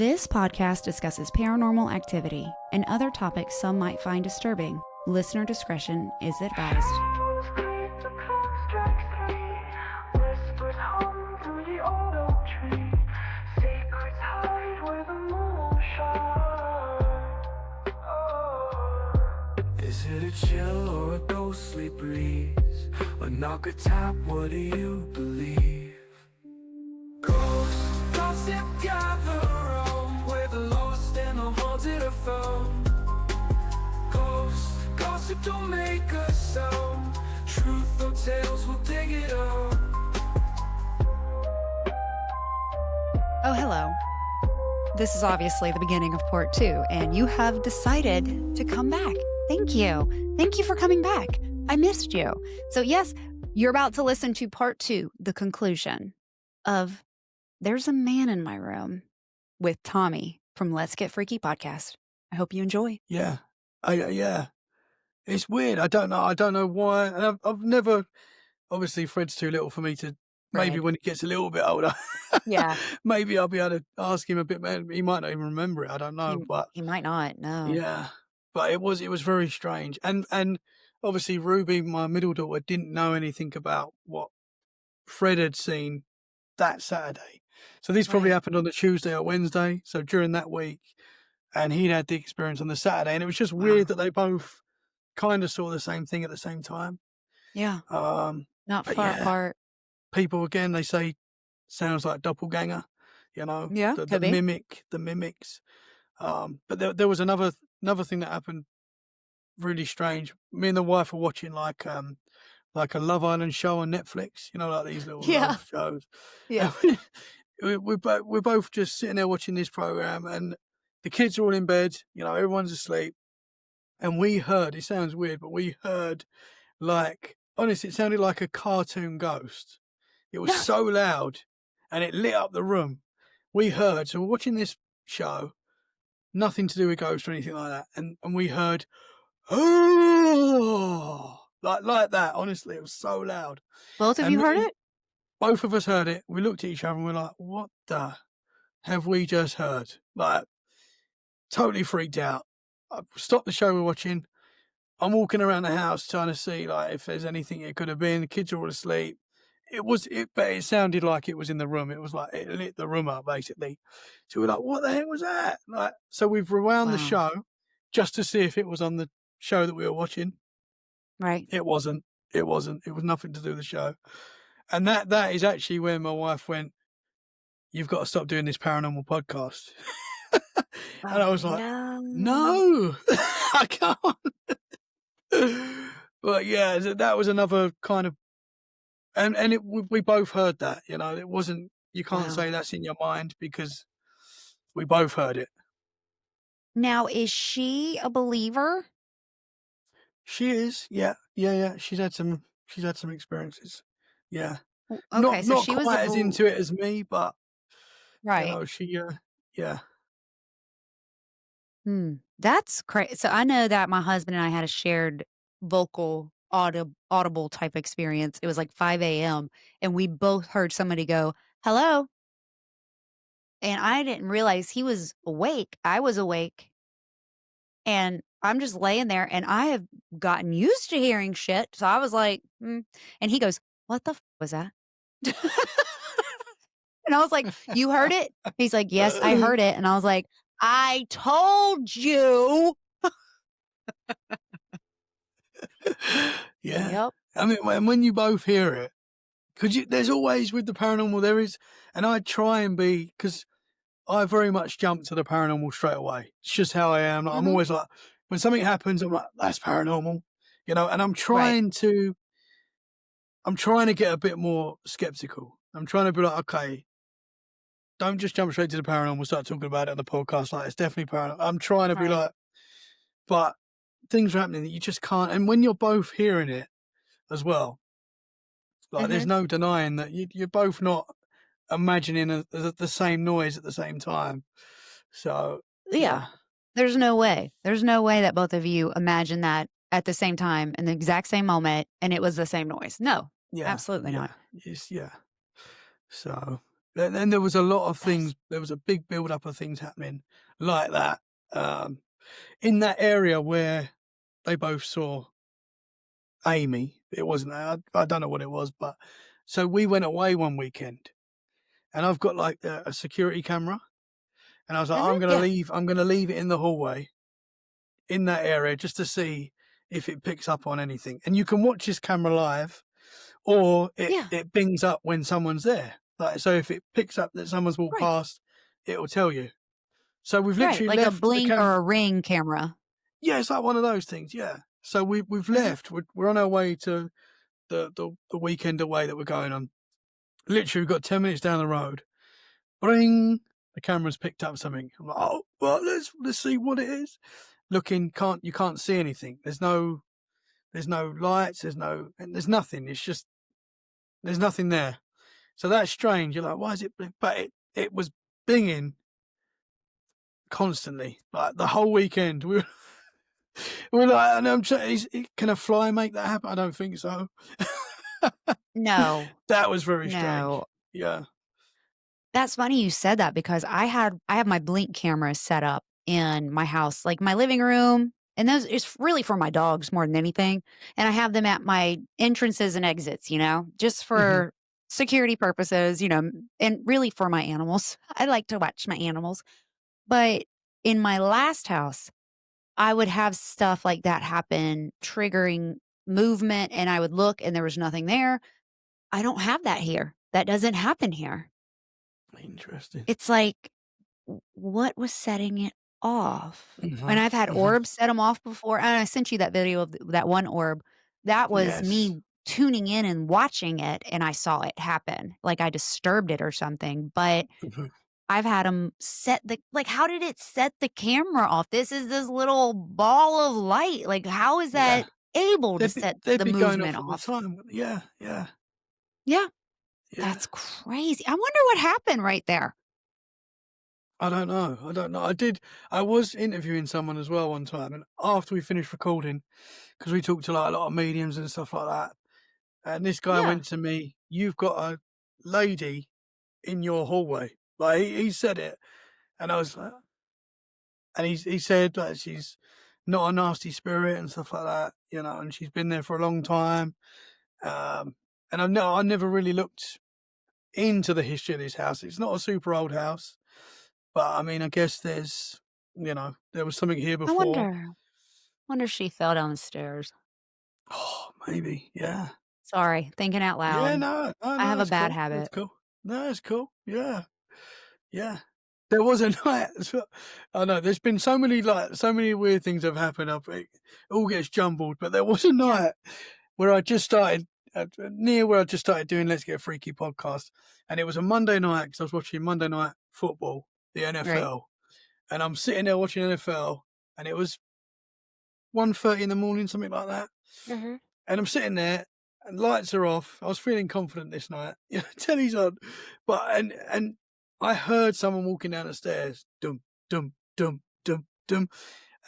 This podcast discusses paranormal activity and other topics some might find disturbing. Listener discretion is advised. Is it a chill or a ghostly breeze? A knock, a tap, what do you believe? Ghosts, gossip, gather around, where the lost and the haunted are found. Ghosts, gossip, don't make a sound. Truth or tales, we'll dig it out. Oh, hello. This is obviously the beginning of part 2, and you have decided to come back. Thank you. Thank you for coming back. I missed you. So yes, you're about to listen to part 2, the conclusion of There's a Man in My Room with Tommy from Let's Get Freaky podcast. I hope you enjoy. Yeah, yeah. It's weird. I don't know why. And I've never. Obviously, Fred's too little for me to. Maybe Fred. when he gets a little bit older, Yeah. maybe I'll be able to ask him a bit more. He might not even remember it. I don't know, but He might not. No. yeah. But it was very strange, and obviously Ruby, my middle daughter, didn't know anything about what Fred had seen that Saturday. So this probably Right. happened on the Tuesday or Wednesday. So during that week, and he'd had the experience on the Saturday, and it was just weird that they both kind of saw the same thing at the same time. Yeah. Not but far yeah. apart. People again, they say sounds like Doppelganger, Yeah, the could be. mimics. But there was another thing that happened really strange. Me and the wife were watching like a Love Island show on Netflix, like these little Yeah. love shows. Yeah. We're both just sitting there watching this program, and the kids are all in bed, everyone's asleep, and we heard, it sounds weird, but we heard, like, honestly, it sounded like a cartoon ghost. It was so loud, and it lit up the room. We heard, so we're watching this show, nothing to do with ghosts or anything like that, and we heard, oh, like that. Honestly, it was so loud. Both of And you heard it? Both of us heard it. We looked at each other and we're like, what the have we just heard? Like, totally freaked out. I stopped the show we're watching. I'm walking around the house trying to see like if there's anything it could have been. The kids are all asleep. But it sounded like it was in the room. It was like it lit the room up basically. So we're like, what the heck was that? Like, so we've rewound the Wow. show just to see if it was on the show that we were watching. Right. It wasn't. It was nothing to do with the show. And that is actually when my wife went, you've got to stop doing this paranormal podcast. And I was like, no, I can't. But yeah, that was another kind of, and we both heard that, it wasn't, you can't Wow. say that's in your mind because we both heard it. Now, is she a believer? She is, yeah. She's had some experiences, yeah. Okay, so Not she was quite as into it as me, but right. she, yeah. That's crazy. So I know that my husband and I had a shared vocal audible type experience. It was like 5 a.m. and we both heard somebody go, hello. And I didn't realize he was awake. I was awake. And I'm just laying there and I have gotten used to hearing shit. So I was like, And he goes, what the was that? And I was like, you heard it? He's like, yes, I heard it. And I was like, I told you. Yeah. Yep. I mean, when you both hear it, there's always with the paranormal, there is, and I try and be, because I very much jump to the paranormal straight away. It's just how I am. I'm always like, when something happens, I'm like, that's paranormal, and I'm trying to get a bit more skeptical. I'm trying to be like, okay, don't just jump straight to the paranormal, start talking about it on the podcast. Like, it's definitely paranormal. I'm trying to be like, but things are happening that you just can't. And when you're both hearing it as well, like there's no denying that you're both not imagining the same noise at the same time. So Yeah. There's no way. There's no way that both of you imagined that at the same time in the exact same moment and it was the same noise. No, absolutely not. Yes, yeah. So And then there was a lot of That's things, there was a big build-up of things happening like that, um, in that area where they both saw Amy. It wasn't I don't know what it was, but so we went away one weekend, and I've got, like, a security camera, and I was like, mhm, yeah, I'm gonna leave it in the hallway in that area just to see if it picks up on anything." And you can watch this camera live, or yeah, it bings up when someone's there. Like, so if it picks up that someone's walked right, past, it'll tell you. So we've right, literally like a left the Blink or camera. a Ring camera. Yeah, it's like one of those things, yeah. So we've Mhm, left, we're on our way to the weekend away that we're going on. Literally, we've got 10 minutes down the road. Bring, the camera's picked up something. I'm like, "Oh, well, let's see what it is." Looking, you can't see anything. There's no lights, there's nothing. It's just there's nothing there. So that's strange. You're like, "Why is it?" But it was binging constantly, like the whole weekend. We're like, and I'm trying. Can a fly make that happen? I don't think so. no, That was very strange. no. Yeah. That's funny you said that because I have my Blink cameras set up in my house, like my living room, and those is really for my dogs more than anything, and I have them at my entrances and exits, just Mhm. for security purposes, and really for my animals. I like to watch my animals, but in my last house, I would have stuff like that happen, triggering movement, and I would look and there was nothing there. I don't have that here. That doesn't happen here. Interesting. It's like, what was setting it off? And Mhm. I've had Mhm. orbs set them off before, and I sent you that video of that one orb. That was Yes. me tuning in and watching it, and I saw it happen, like I disturbed it or something, but Mhm. I've had them set how did it set the camera off? This is this little ball of light, like, how is Yeah. that able to set They'd the be going movement off all the off? time. Yeah, yeah, Yeah, yeah. that's crazy. I wonder what happened right there. I don't know. I don't know. I was interviewing someone as well one time, and after we finished recording, because we talked to, like, a lot of mediums and stuff like that, and this guy Yeah. went to me, "You've got a lady in your hallway." Like, he said it, and I was like, and he said, like, she's not a nasty spirit and stuff like that, and she's been there for a long time. Um, and I never really looked into the history of this house. It's not a super old house, but I mean, I guess there was something here I before. wonder if she fell down the stairs. Oh, maybe, yeah. Sorry, thinking out Yeah, loud. no, no, I no, have a that's bad cool. That's habit. cool. No, that's cool. Yeah, yeah. There was a night. I know there's been so many weird things have happened. It all gets jumbled, but there was a Yeah, night where I just started near where I just started doing Let's Get Freaky podcast, and it was a Monday night because I was watching Monday Night Football, the right. NFL, and I'm sitting there watching NFL, and it was 1:30 in the morning, something like that, Mhm. and I'm sitting there, and lights are off. I was feeling confident this night. Telly's on, but and I heard someone walking down the stairs, dum dum dum dum dum,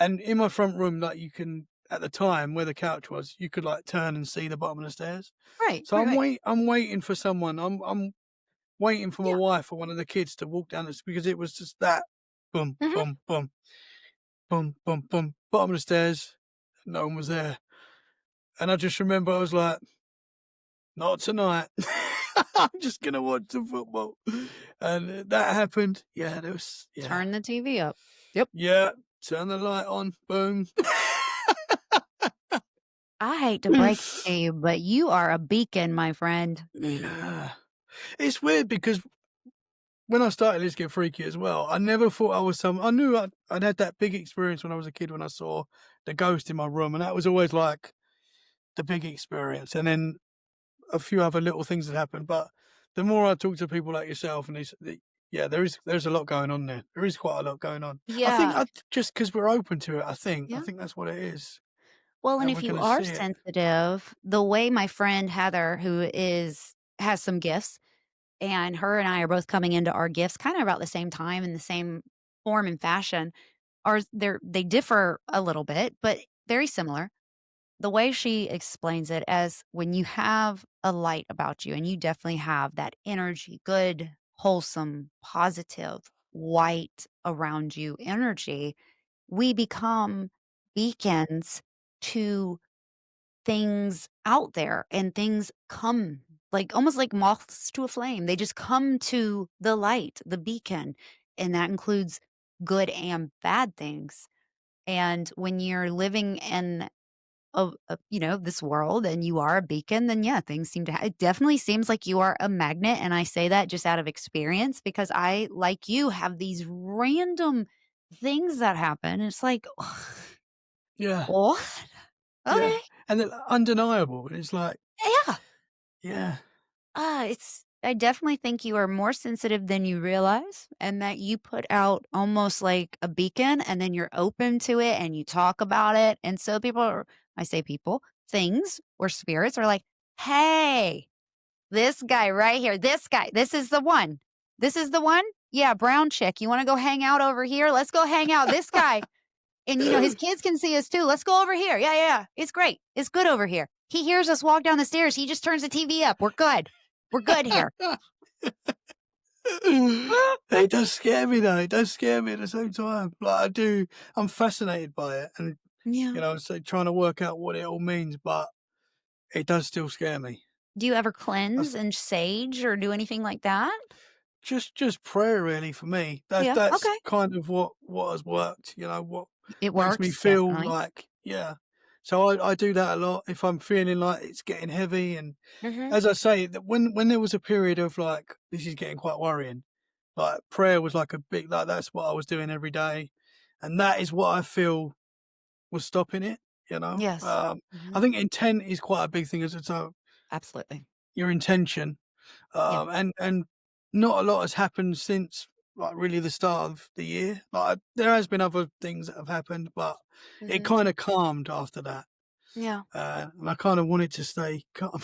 and in my front room, like, you can, at the time where the couch was, you could, like, turn and see the bottom of the stairs. Right, So right, right. I'm waiting for someone. I'm waiting for my Yeah. wife or one of the kids to walk down this because it was just that boom, Mhm. boom, boom, boom, boom, boom, bottom of the stairs. No one was there. And I just remember I was like, not tonight. I'm just gonna watch the football. And that happened. Yeah, there was, yeah. Turn the TV up. Yep. Yeah. Turn the light on. Boom. I hate to break it to you, but you are a beacon, my friend. Yeah. It's weird because when I started Let's Get Freaky as well, I never thought I was I knew I'd had that big experience when I was a kid when I saw the ghost in my room, and that was always like the big experience. And then a few other little things that happened. But the more I talk to people like yourself, and yeah, there's a lot going on there. There is quite a lot going on. I think Yeah. just because we're open to it, I Yeah. think that's what it is, Well, and and if we're you gonna are see it. sensitive, the way my friend Heather, who has some gifts, and her and I are both coming into our gifts kind of about the same time in the same form and fashion. Ours, they differ a little bit, but very similar. The way she explains it as when you have a light about you, and you definitely have that energy, good wholesome, positive, white around you energy, we become beacons to things out there and things come like almost like moths to a flame. They just come to the light, the beacon, and that includes good and bad things. And when you're living in this world and you are a beacon, then yeah, things seem to it definitely seems like you are a magnet. And I say that just out of experience because I, like you, have these random things that happen. It's like, Yeah, what? yeah, Okay. and they're undeniable. It's like, Yeah. yeah, I definitely think you are more sensitive than you realize, and that you put out almost like a beacon, and then you're open to it and you talk about it. And so I say people, things or spirits are like, hey, this guy right here, this guy, this is the one. This is the one. Yeah, brown chick. You want to go hang out over here? Let's go hang out. This guy. And, his kids can see us too. Let's go over here. Yeah, yeah, yeah. It's great. It's good over here. He hears us walk down the stairs. He just turns the TV up. We're good. We're good here. it does scare me though. It does scare me at the same time. Like I do, I'm fascinated by it, and Yeah. so trying to work out what it all means, but it does still scare me. Do you ever That's cleanse and sage or do anything like that? just prayer really for me. Yeah. That's Okay. kind of what has worked. What It makes me works, feel definitely. like, yeah. So I do that a lot if I'm feeling like it's getting heavy, and Mhm. as I say, that when there was a period of like this is getting quite worrying, like prayer was like a big like that's what I was doing every day, and that is what I feel was stopping it. Yes. I Mhm. think intent is quite a big thing as it's Absolutely. your intention, Yeah. and not a lot has happened since like really the start of the year. Like there has been other things that have happened, but it Mhm. kind of calmed after that, Yeah. and I kind of wanted to stay calm.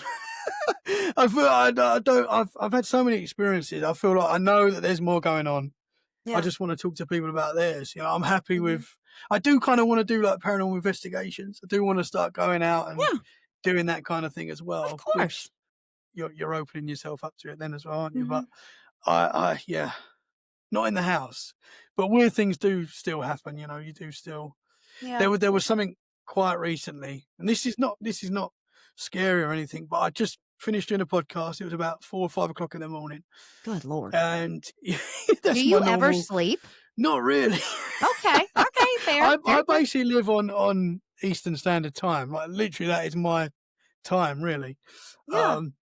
I feel I don't. I've had so many experiences. I feel like I know that there's more going on. I Yeah. just want to talk to people about theirs. I'm happy Mhm. with. I do kind of want to do like paranormal investigations. I do want to start going out and Yeah. doing that kind of thing as Of well, which course. you're opening yourself up to it then as well, aren't you? But Mhm. yeah, not in the house, but weird things do still happen. You do still. Yeah. There was something quite recently, and this is not scary or anything, but I just finished doing a podcast. It was about 4 or 5 o'clock in the morning, Good lord. and Do that's my you ever normal. sleep? Not really. Okay. Okay. Fair. I Fair. Fair. basically live on Eastern Standard Time. Like literally, that is my time, really. Yeah. Um,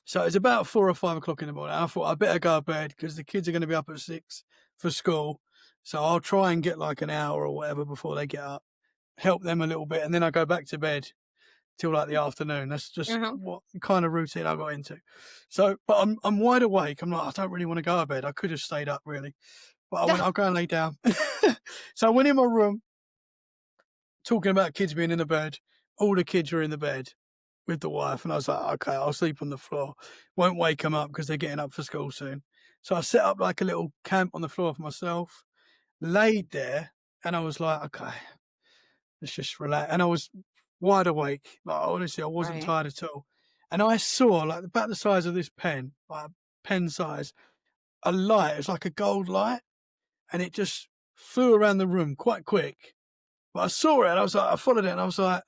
so it's about 4 or 5 o'clock in the morning. I thought I better go to bed because the kids are going to be up at 6 for school. So I'll try and get like an hour or whatever before they get up, help them a little bit, and then I go back to bed till like the afternoon. That's just Uh-huh. what kind of routine I got into. So, but I'm wide awake. I'm like, I don't really want to go to bed. I could have stayed up really, but I went, I'll go and lay down. So I went in my room talking about kids being in the bed. All the kids are in the bed with the wife, and I was like, okay, I'll sleep on the floor. Won't wake them up because they're getting up for school soon. So I set up like a little camp on the floor for myself, laid there, and I was like, okay, let's just relax. And I was wide awake. Like honestly, I wasn't Right. tired at all. And I saw like about the size of this pen, like pen size, a light. It was like a gold light, and it just flew around the room quite quick. But I saw it, and I was like, I followed it, and I was like,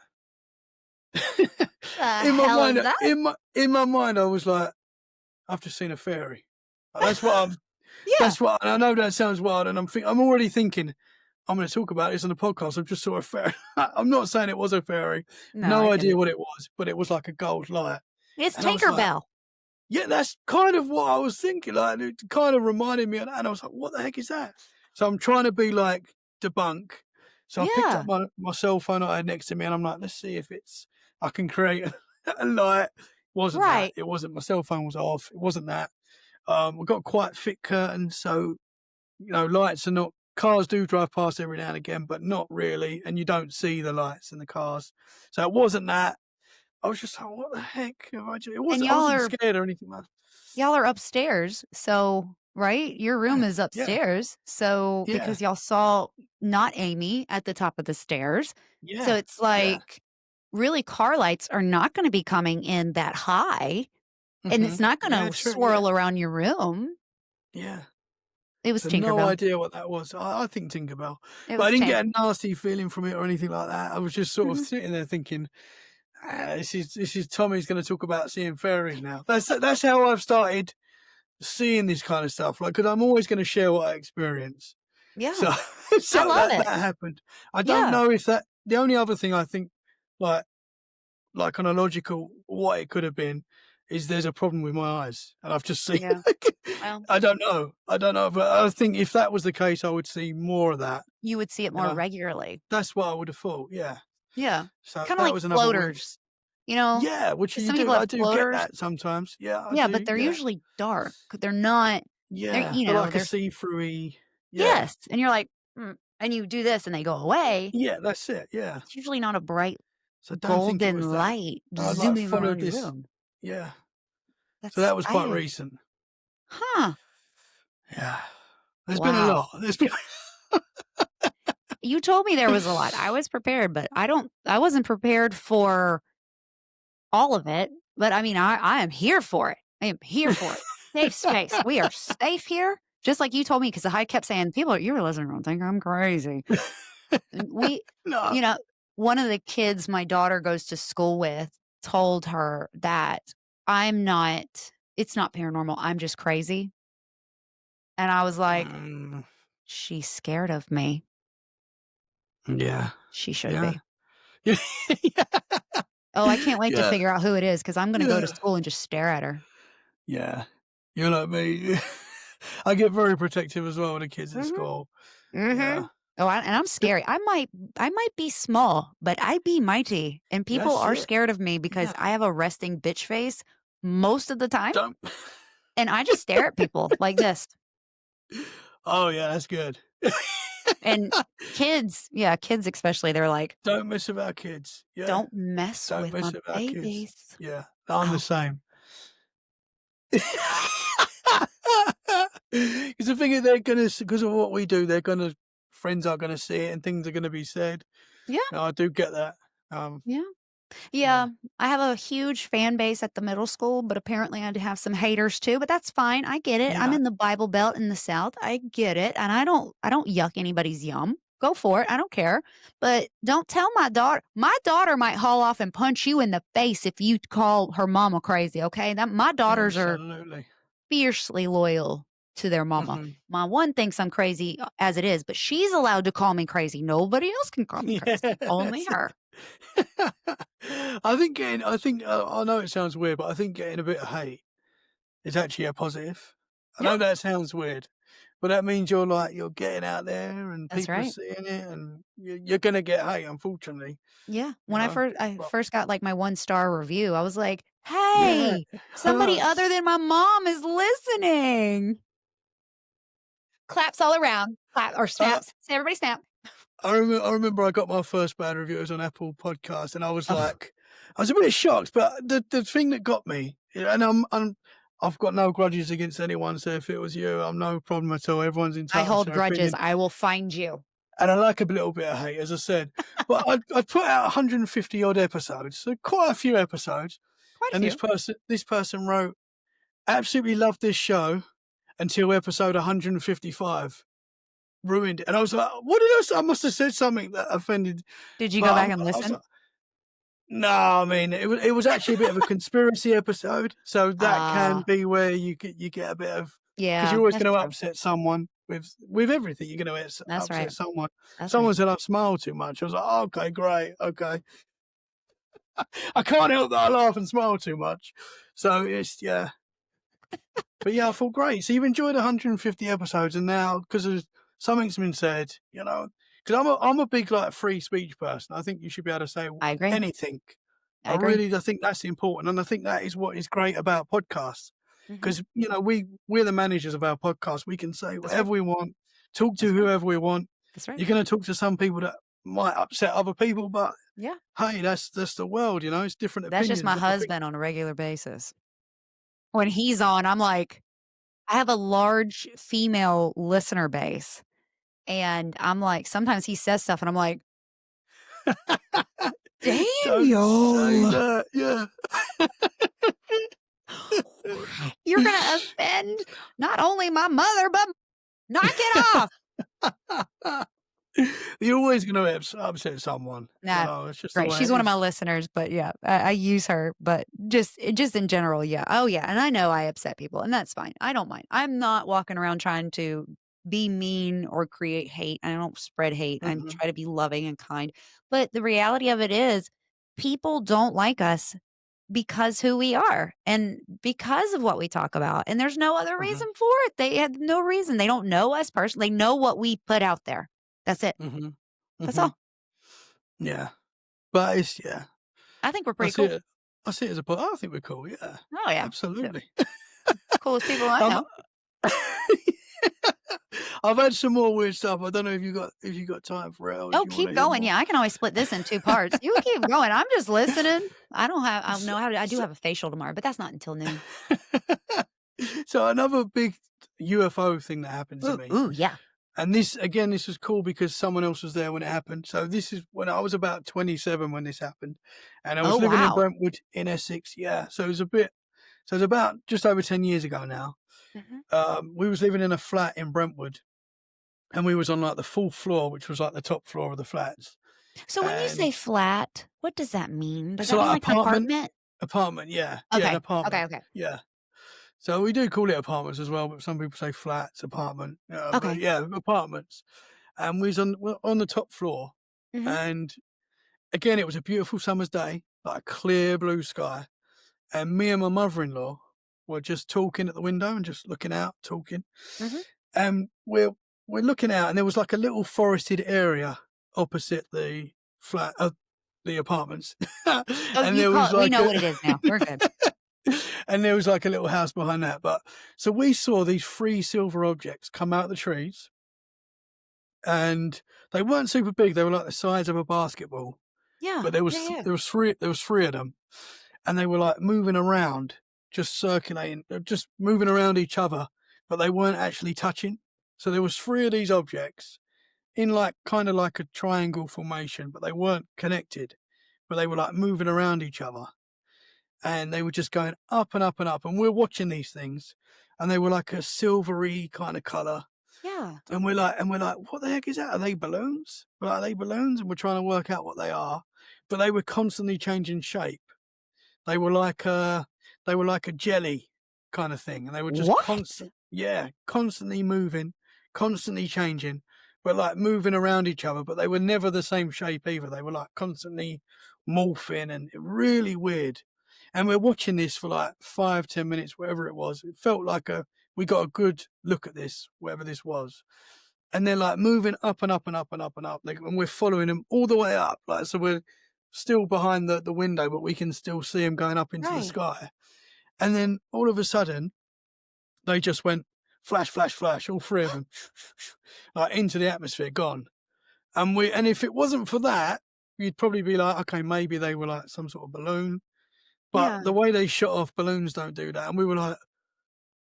The hell is that? in my mind, I was like, I've just seen a fairy. Like, that's what I'm. Yeah. That's what and I know that sounds wild, and I'm already thinking I'm going to talk about this on the podcast. I've just saw a fairy. I'm not saying it was a fairy. No, I No get idea it. what it was, but it was like a gold light, It's and I was like, Tinkerbell. yeah, that's kind of what I was thinking. Like it kind of reminded me of that, and I was like, what the heck is that? So I'm trying to be like debunk. So I picked up Yeah. my cell phone I had next to me, and I'm like, let's see if I can create a light. Wasn't that? Right. It wasn't. My cell phone was off. It wasn't that. We've got quite thick curtains, so lights are not. Cars do drive past every now and again, but not really, and you don't see the lights in the cars. So it wasn't that. I was just like, "What the heck?" It And wasn't. I wasn't scared or anything, man. y'all are upstairs, so right? Your room Yeah, is yeah, upstairs, so yeah, because y'all saw not Amy at the top of the stairs, so yeah, it's yeah. like, really, car lights are not gonna be coming in that high, and it's not gonna Yeah, true. Yeah, swirl around your room. Yeah. It was So no Tinkerbell. idea what that was. I think Tinkerbell, It but I was didn't Tink. get a nasty feeling from it or anything like that. I was just sort of Mhm. sitting there thinking, this is Tommy's going to talk about seeing fairies now. That's how I've started seeing this kind of stuff. Like, because I'm always going to share what I experience. Yeah. So I so love that it. happened. I don't Yeah. know if that. The only other thing I think, like on a logical what it could have been, is there's a problem with my eyes, and I've just seen. Yeah. Well, I don't know, but I think if that was the case, I would see more of that. you would see it You more know, regularly. that's what I would have thought. Yeah. Yeah. So Kinda that like was another weird. floaters, you know? Yeah, which 'Cause you some people do. have I do get floaters. that sometimes. Yeah, I Yeah, but do. they're Yeah. usually dark. They're not they're Yeah, you they're know, like a they're see-through-y. Yeah. yes, and you're like, "Mm," and you do this and they go away. Yeah, that's it. Yeah. It's usually not a bright So I don't think it golden was that. light I like zooming followed around your this. room. Yeah. So That's that was quite I recent. huh, Yeah. There's been a wow. lot. There's been. You told me there was a lot. I was prepared, but I wasn't prepared for all of it, but I mean, I am here for it. I am here for it. Safe space. We are safe here, just like you told me, because I kept saying, "People at your living room think I'm crazy." And No. you know, one of the kids my daughter goes to school with told her that I'm not it's not paranormal, I'm just crazy. And I was like, Mm, "She's scared of me." yeah. She should Yeah. be. Yeah. Oh, I can't wait to Yeah. figure out who it is because I'm gonna go to Yeah. school and just stare at her. Yeah. You're like me. I get very protective as well with the kids at Mhm. school. Yeah. Mhm. Oh, and I'm scary. I might be small, but I be mighty, and people That's are it. scared of me because Yeah. I have a resting bitch face most of the time, Don't. and I just stare at people like this. Oh, yeah, that's good. And kids, yeah, kids especially, they're like, Don't mess with our kids. Yeah. "Don't mess Don't with my mess with our kids. babies." Yeah. I'm the Oh, same. 'Cause the thing is they're gonna, because of what we do, they're gonna, friends are gonna see it and things are gonna be said. yeah, No, I do get that. Um, yeah. yeah. Yeah, I have a huge fan base at the middle school, but apparently I do have some haters too, but that's fine. I get it. I'm Yeah. in the Bible Belt in the South. I get it. And I don't yuck anybody's yum. Go for it. I don't care. But don't tell my daughter. My daughter might haul off and punch you in the face if you call her mama crazy, okay? That my daughters are Absolutely. fiercely loyal to their mama. Mhm. My one thinks I'm crazy as it is, but she's allowed to call me crazy. Nobody else can call me crazy. Only Yes. her. I know it sounds weird, but I think getting a bit of hate is actually a positive. I Yeah, know that sounds weird, but that means you're getting out there and that's people are right. seeing it, and you're gonna get hate, unfortunately, Yeah, you when I know? first I But first got, like, my one-star review, I was like, yeah, "Hey, it somebody other hurts. than my mom is listening." Claps all around. Clap or Uh, snaps. Say everybody snap. I remember I got my first bad reviews on Apple Podcast, and Oh, I was a bit shocked, but the thing that got me, and I've got no grudges against anyone, so if it was you, I'm no problem at all. Everyone's I entitled to hold their grudges. opinion, I will find you. and I like a little bit of hate, as I said. But I put out 150 odd episodes, so quite a few episodes, Quite a and few. this person wrote, "Absolutely loved this show until episode 155." Ruined it. And I was like, "What did I say?" I must have said something that offended, Did you but go back and I was listen? like, no, I mean, it was actually a bit of a conspiracy episode, so that can Ah, be where you get a bit of, because yeah, you're always that's gonna true. upset someone with everything. You're gonna That's right. upset someone. That's right. Someone said I smile too much. I was like, "Oh, okay, great, okay." I can't help that I laugh and smile too much. So it's, yeah. But yeah, I feel great. So you've enjoyed 150 episodes, and now because of something's been said, because I'm a big like free speech person. I think you should be able to say I agree. anything. I agree. I think that's important, and I think that is what is great about podcasts. Mhm. Because we're the managers of our podcast. We can say That's right. whatever we want, talk to That's right. whoever we want. That's right. You're going to talk to some people that might upset other people, but Yeah. hey, that's the world. It's different That's just opinions. my And I think, husband on a regular basis. When he's on, I'm like I have a large female listener base, and I'm like sometimes he says stuff, and I'm like, don't say "Daniel." that. Yeah. You're gonna offend not only my mother, but knock it off. You're always gonna upset someone, you Nah, know, it's just the great. way She's it one of my is. listeners, but yeah, I use her, but just in general, yeah. Oh, yeah, and I know I upset people, and that's fine. I don't mind. I'm not walking around trying to be mean or create hate. I don't spread hate. I Mhm, try to be loving and kind. But the reality of it is people don't like us because who we are and because of what we talk about, and there's no other mhm, reason for it. They have no reason. They don't know us personally. They know what we put out there. That's it. mhm, That's mhm. all. Yeah, but it's yeah, I think we're I pretty see cool. it as a I think we're cool, yeah, Oh, yeah. So, absolutely. coolest people I I've know. I've had some more weird stuff. I don't know if you got time for it or if Oh, you wanna keep hear going. more. Yeah, I can always split this in 2 parts. You keep going. I'm just listening. I don't So know how to I do so have a facial tomorrow, but that's not until noon. so another big UFO thing that happened to Ooh, me, ooh, yeah. and this again, this was cool because someone else was there when it happened. So this is when I was about 27 when this happened, and I Oh, was living in wow. Brentwood in Essex. Yeah, so it was a bit. So it was about just over 10 years ago now. Mhm. We was living in a flat in Brentwood, and we was on like the full floor, which was like the top floor of the flats. So when you say And flat, what does that mean? Does so that mean like like an apartment? apartment, yeah, yeah, an Okay. Okay, apartment, okay. yeah. So we do call it apartments as well, but some people say flats, apartment, but Okay. yeah, apartments. And we're on the top floor, Mhm. and again, it was a beautiful summer's day, like a clear blue sky. And me and my mother-in-law were just talking at the window and just looking out, talking. Mhm. And we're looking out, and there was like a little forested area opposite the flat, the apartments, Oh, and you there call was it we like know a what it is now. We're good. and there was like a little house behind that. But so we saw these three silver objects come out of the trees, and they weren't super big. They were like the size of a basketball, Yeah. but Yeah, yeah. there was three of them, and they were like moving around, just circulating, just moving around each other, but they weren't actually touching. So there was three of these objects in like kind of like a triangle formation, but they weren't connected, but they were like moving around each other, and they were just going up and up and up. And we're watching these things, and they were like a silvery kind of color. Yeah. And we're like, what the heck is that? Are they balloons? We're like, are they balloons? And we're trying to work out what they are, but they were constantly changing shape. They were like a they were like a jelly kind of thing, and they were just What? constantly moving, constantly changing, but like moving around each other. But they were never the same shape either. They were like constantly morphing and really weird. And we're watching this for like 5, 10 minutes, whatever it was. It felt like we got a good look at this, whatever this was. And they're like moving up and up and up and up and up. Like, and we're following them all the way up. Like, so we're still behind the window, but we can still see them going up into the Right. sky. And then all of a sudden, they just went flash, flash, flash, all three of them, like into the atmosphere, gone. And if it wasn't for that, you'd probably be like, okay, maybe they were like some sort of balloon. But Yeah. the way they shot off balloons don't do that. And we were like,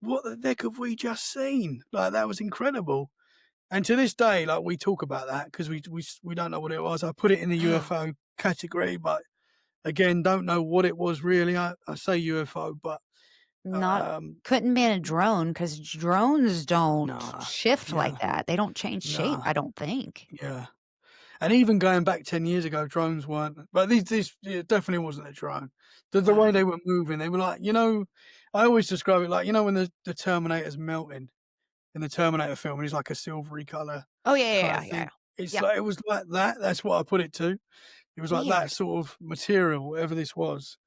what the heck have we just seen? Like, that was incredible. And to this day, like, we talk about that because we don't know what it was. I put it in the Wow. UFO category, but again, don't know what it was really. I say UFO, but Not um, couldn't be in a drone because drones don't nah, shift like yeah, that. They don't change shape, nah, I don't think. yeah. And even going back 10 years ago, drones weren't. But this yeah, definitely wasn't a drone. The way Wow. they were moving, they were like, I always describe it like when the Terminator's melting in the Terminator film, and he's like a silvery color Oh, yeah, kind yeah, of yeah, yeah. thing. It's Yep. like it was like that. That's what I put it to. It was like that Weird. sort of material, whatever this was.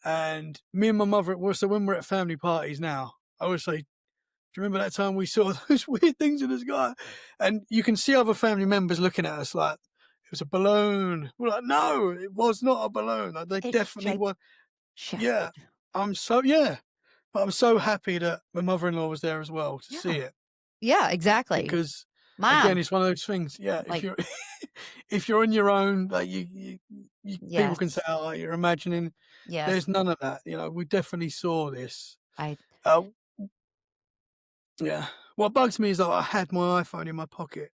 And me and my mother, so when we're at family parties now, I always say, "Do you remember that time we saw those weird things in the sky?" And you can see other family members looking at us like it was a balloon. We're like, "No, it was not a balloon. Like, they Its definitely shape were." Yeah, shifted. yeah. But I'm so happy that my mother-in-law was there as well to see Yeah. it Yeah, exactly. because, again, Mom, it's one of those things. Yeah, if like you're if you're on your own, like people can say, yes. "Oh, you're imagining." Yes. There's none of that. We definitely saw this. I Uh, yeah. What bugs me is that I had my iPhone in my pocket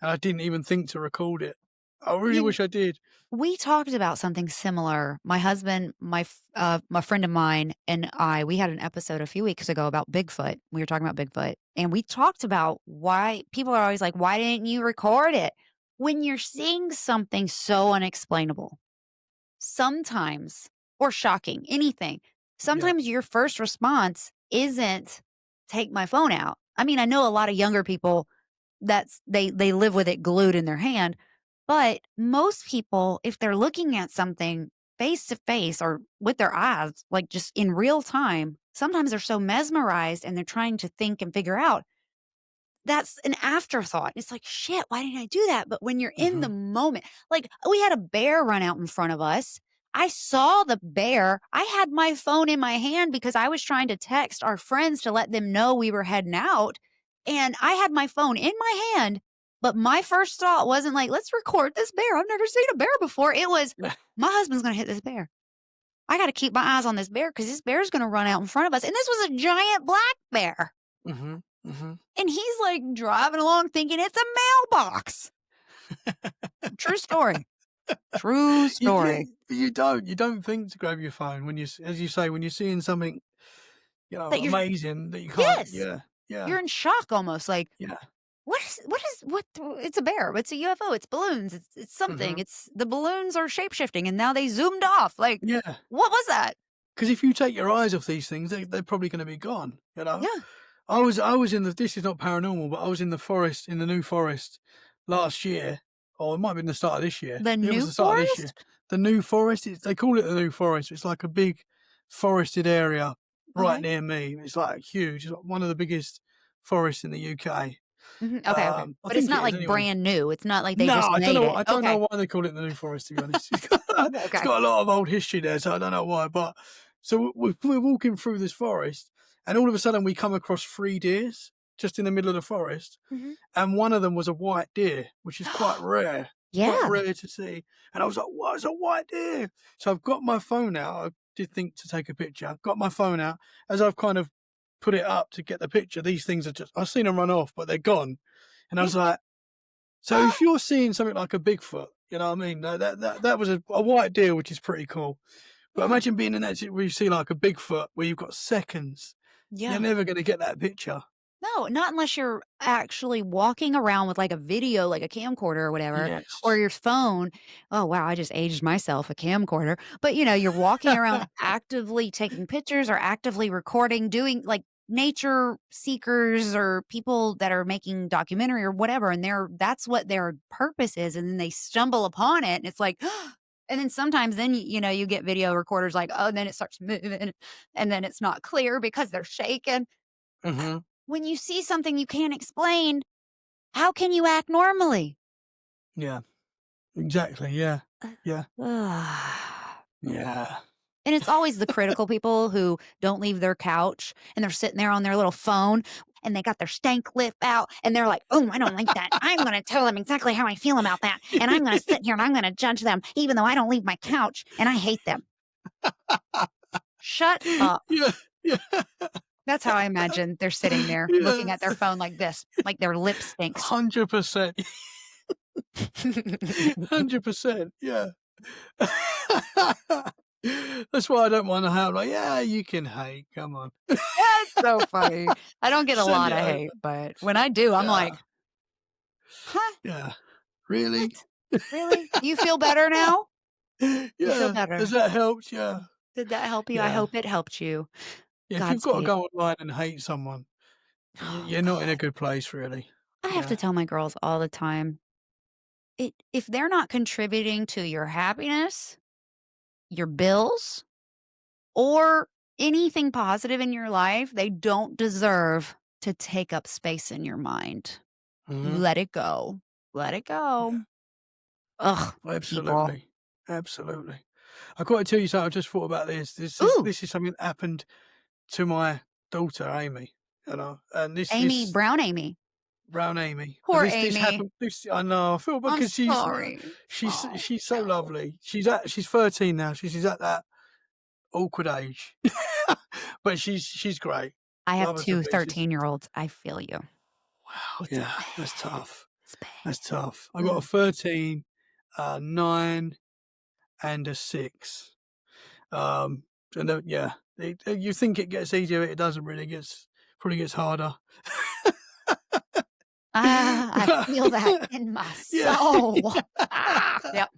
and I didn't even think to record it. I really You wish I did. We talked about something similar. My husband, my friend of mine and I, we had an episode a few weeks ago about Bigfoot. We were talking about Bigfoot, and we talked about why people are always like, "Why didn't you record it?" When you're seeing something so unexplainable, sometimes or shocking, anything, Yeah. sometimes your first response isn't take my phone out. I mean, I know a lot of younger people they live with it glued in their hand, but most people, if they're looking at something face to face or with their eyes, like just in real time, sometimes they're so mesmerized and they're trying to think and figure out that's an afterthought. It's like, "Shit, why didn't I do that?" But when you're in the Mhm. moment, like, we had a bear run out in front of us. I saw the bear. I had my phone in my hand because I was trying to text our friends to let them know we were heading out, and I had my phone in my hand, but my first thought wasn't like, "Let's record this bear. I've never seen a bear before." It was, "My husband's gonna hit this bear. I gotta keep my eyes on this bear because this bear's gonna run out in front of us." And this was a giant black bear. Mhm. Mhm. And he's, like, driving along thinking it's a mailbox. True story. True story. You don't think to grab your phone when as you say, when you're seeing something, That you're amazing that you can't. Yes. Yeah. Yeah. You're in shock almost, like, Yeah. what it's a bear, it's a UFO, it's balloons, it's something, Mhm. it's the balloons are shape-shifting and now they zoomed off, like, Yeah. what was that? 'Cause if you take your eyes off these things, they're probably gonna be gone, you know? Yeah. I was in the this is not paranormal, but I was in the forest, in the New Forest last year, or it might have been the start of this year. The It was New the start of this year. Forest? The New Forest, they call it the New Forest. It's like a big forested area right Okay. near me. It's, like, huge. It's like one of the biggest forests in the UK. Mhm, okay. I But it's think it not, is like, anyway. brand new, it's not like they No, just made it. I don't know Okay. why they call it the New Forest, to be honest. It's Okay. got a lot of old history there, so I don't know why, but so we're walking through this forest, and all of a sudden we come across 3 deers just in the middle of the forest, Mhm. and one of them was a white deer, which is quite Yeah. rare to see, and I was like, "What, it's a white deer?" So I've got my phone out. I did think to take a picture. I've got my phone out. As I've kind of put it up to get the picture, these things are just I've seen them run off, but they're gone, and I Yeah. was like, so if you're seeing something like a Bigfoot, you know what I mean? That was a white deer, which is pretty cool. But Yeah. imagine being in that where you see like a Bigfoot where you've got seconds. You're Yeah. never gonna get that picture. No, not unless you're actually walking around with, like, a video, like a camcorder or whatever, or Yes. your phone. Oh, wow, I just aged myself, a camcorder. But, you're walking around actively taking pictures or actively recording, doing like, nature seekers or people that are making documentary or whatever, and that's what their purpose is, and then they stumble upon it, and it's like and then sometimes then, you get video recorders like, oh, then it starts moving, and then it's not clear because they're shaking. Mhm. When you see something you can't explain, how can you act normally? Yeah. Exactly. Yeah. Yeah. Ugh. Yeah. And it's always the critical people who don't leave their couch and they're sitting there on their little phone and they got their stank lip out and they're like, "Oh, I don't like that. I'm going to tell them exactly how I feel about that. And I'm going to sit here and I'm going to judge them even though I don't leave my couch and I hate them." Shut up. Yeah. Yeah. That's how I imagine they're sitting there Yeah. looking at their phone like this, like their lip stinks. 100%. 100%. Yeah. That's why I don't mind the hate. I'm like, yeah, you can hate. Come on. That's so funny. I don't get a Send lot it of over. hate, but when I do, I'm Yeah. like, "Huh? Yeah. Really? What? Really? You feel better now? You feel Yeah. Has better. that helped? Yeah. Did that help you? I Yeah. hope it helped you. Yeah. If you've got to Godspeed." go online and hate someone, Oh, you're not in a God. good place, really. I have to Yeah. tell my girls all the time, if they're not contributing to your happiness, your bills, or anything positive in your life, they don't deserve to take up space in your mind. Hmm. Let it go. Let it go. Yeah. Ugh, people. Absolutely. Absolutely. I've got to tell you something. I just thought about this. Ooh, This is something that happened to my daughter, Amy. And Amy, this brown Amy. brown Amy. But Poor this Amy. happened. This I know. I feel I'm because sorry. Oh, she's so no. lovely. She's 13 now. She's at that awkward age, but she's great. I have Love her to 2 pieces. 13-year-olds. I feel you. Wow, It's yeah, bad. that's tough. It's bad. That's tough. I got a Ugh. 13, a 9, and a 6. Um, and yeah, you think it gets easier, it doesn't really. It probably gets harder. Ah, I feel that in my Yeah. soul. Ah, yep.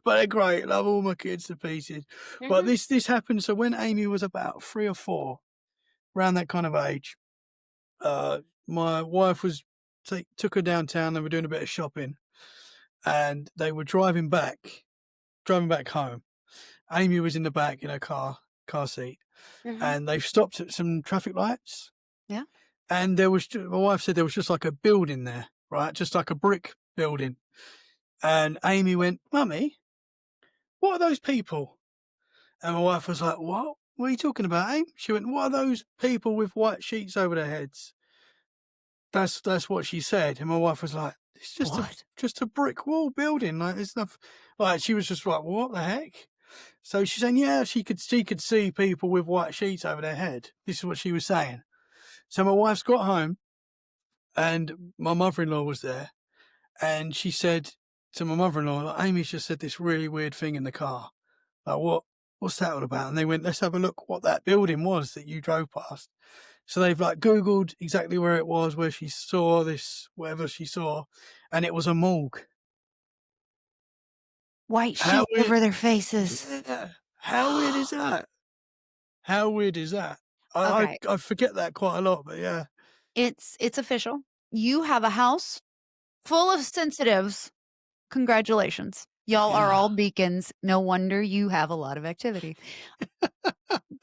But they're great. Love all my kids to pieces. But Mhm, this happened. So when Amy was about 3 or 4, around that kind of age, my wife took her downtown. They were doing a bit of shopping, and they were driving back home. Amy was in the back in her car seat, mhm, and they stopped at some traffic lights. yeah. And my wife said there was just like a building there, right? Just like a brick building. And Amy went, "Mummy, what are those people?" And my wife was like, "What? What are you talking about, Amy?" She went, "What are those people with white sheets over their heads?" That's what she said. And my wife was like, "It's What? just a brick wall building. Like there's nothing." Like she was just like, "What the heck?" So she's saying, "Yeah, she could see people with white sheets over their head." This is what she was saying. So my wife's got home, and my mother-in-law was there, and she said to my mother-in-law, like, "Amy's just said this really weird thing in the car. Like, what's that all about?" And they went, "Let's have a look what that building was that you drove past." So they've like Googled exactly where it was, where she saw this, whatever she saw, and it was a morgue. White How sheets weird. over their faces. Yeah. How weird is that? How weird is that? I Okay, I forget that quite a lot, but yeah. it's official. You have a house full of sensitives. Congratulations. Y'all are Yeah. all beacons. No wonder you have a lot of activity.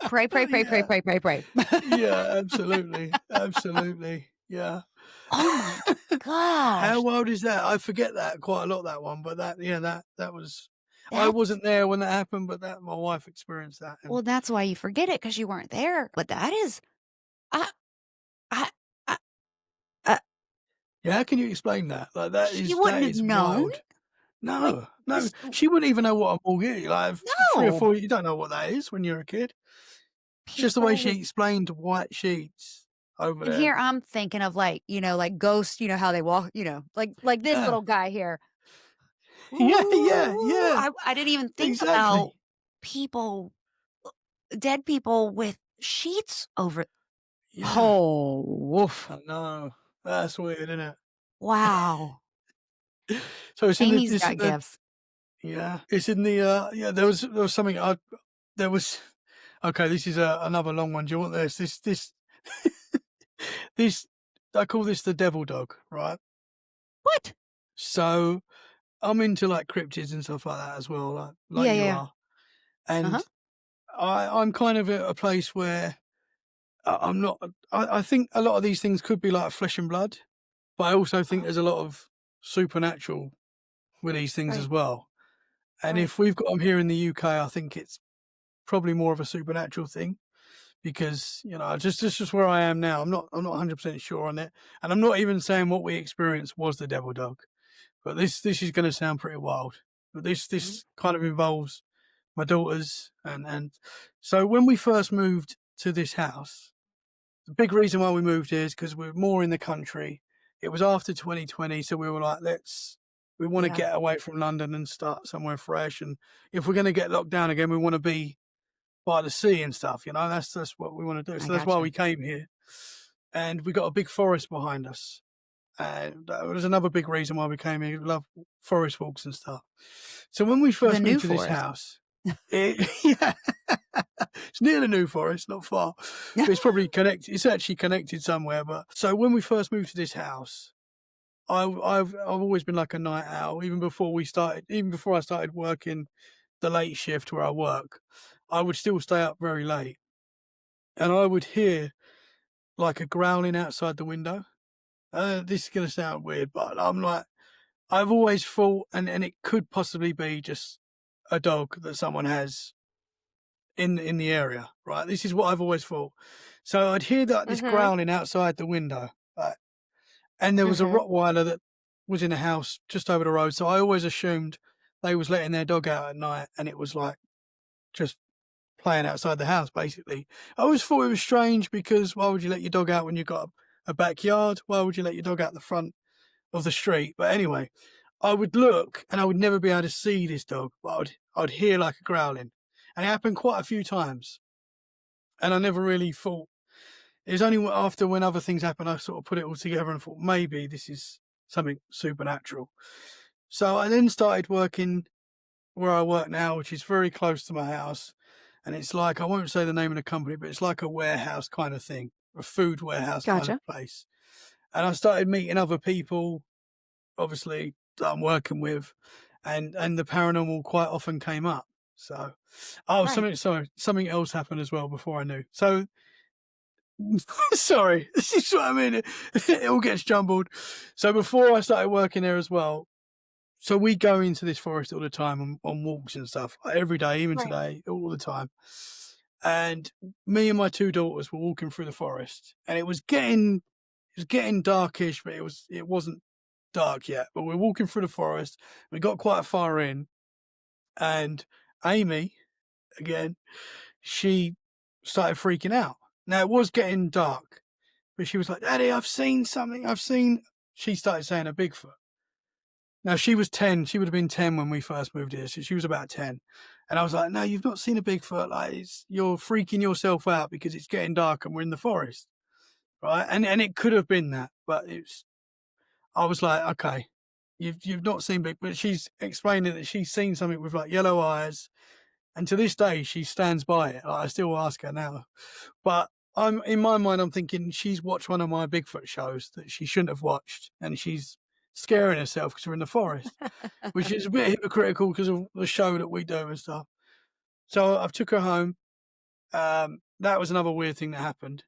Pray, pray, pray, pray, Yeah. pray, pray, pray. Yeah, absolutely. Absolutely. Yeah. Oh my gosh. How wild is that? I forget that quite a lot, that one, but that was. I That's wasn't there when that happened, but that my wife experienced that, and well, that's why you forget it because you weren't there. But that is I I I yeah, how can you explain that? Like, that she is wouldn't have known. wild. Like, No, no, this she wouldn't even know what a morgue is. Like, 3 or no. 4, you don't know what that is when you're a kid. Just the way People she with explained white sheets over and there. here I'm thinking of, like, like ghosts, how they walk, like this Yeah. little guy here. Yeah, yeah, Ooh, yeah, I didn't even think about exactly. people dead people with sheets over Yeah, oh, woof. I know. That's weird, isn't it? Wow. So Amy's it's in got the gifts. yeah, it's in the, yeah, there was something there was okay, this is, another long one. Do you want this? This I call this the devil dog, right? What? So, I'm into, like, cryptids and stuff like that as well, like Yeah, you yeah, yeah. are, Uh-huh. and I'm kind of at a place where I'm not. I think a lot of these things could be like flesh and blood, but I also think Uh-huh. there's a lot of supernatural with these things as Right, well. And right. if we've got them here in the UK, I think it's probably more of a supernatural thing because just where I am now, I'm not 100% sure on it, and I'm not even saying what we experienced was the devil dog. But this is going to sound pretty wild. But Mhm. this kind of involves my daughters, and so when we first moved to this house, the big reason why we moved here is because we're more in the country. It was after 2020, so we were like, we want to Yeah, get away from London and start somewhere fresh. And if we're going to get locked down again, we want to be by the sea and stuff. That's what we want to do. I So that's why gotcha. we came here, and we got a big forest behind us. And that was another big reason why we came here. We love forest walks and stuff. So when we The first New moved to this Forest. house, yeah, it's near the New Forest, not far, but it's probably connected. It's actually connected somewhere. But so when we first moved to this house, I've always been like a night owl. Even before I started working the late shift where I work, I would still stay up very late, and I would hear like a growling outside the window. This is gonna sound weird, but I'm like, I've always thought, and it could possibly be just a dog that someone has in the area, right? This is what I've always thought. So I'd hear that this Mhm, growling outside the window, right? And there was a mhm. Rottweiler that was in a house just over the road. So I always assumed they was letting their dog out at night, and it was like just playing outside the house, basically. I always thought it was strange because why would you let your dog out when you've got a backyard? Why would you let your dog out the front of the street? But anyway, I would look and I would never be able to see this dog, but I'd hear like a growling. And it happened quite a few times. And I never really thought it was only after when other things happened, I sort of put it all together and thought maybe this is something supernatural. So I then started working where I work now, which is very close to my house. And it's like, I won't say the name of the company, but it's like a warehouse kind of thing, a food warehouse kind of Gotcha. place. And I started meeting other people, obviously, that I'm working with, and the paranormal quite often came up. So, oh, Right. something else happened as well before I knew. So, sorry, this is what I mean. It all gets jumbled. So before I started working there as well, so we go into this forest all the time on walks and stuff, like every day, even Right. today, all the time. And me and my two daughters were walking through the forest, and it was getting darkish, but it wasn't dark yet. But we're walking through the forest. We got quite far in, and Amy, again, she started freaking out. Now it was getting dark, but she was like, "Daddy, I've seen something. I've seen." She started saying a Bigfoot. Now she was 10. She would have been 10 when we first moved here. So she was about 10. And I was like, "No, you've not seen a Bigfoot. Like, you're freaking yourself out because it's getting dark and we're in the forest." Right. And it could have been that, but I was like, "Okay, you've not seen Bigfoot." But she's explaining that she's seen something with like yellow eyes. And to this day, she stands by it. Like, I still ask her now. But I'm in my mind, I'm thinking she's watched one of my Bigfoot shows that she shouldn't have watched, and she's scaring herself because we're in the forest, which is a bit hypocritical because of the show that we do and stuff. So I've took her home. That was another weird thing that happened.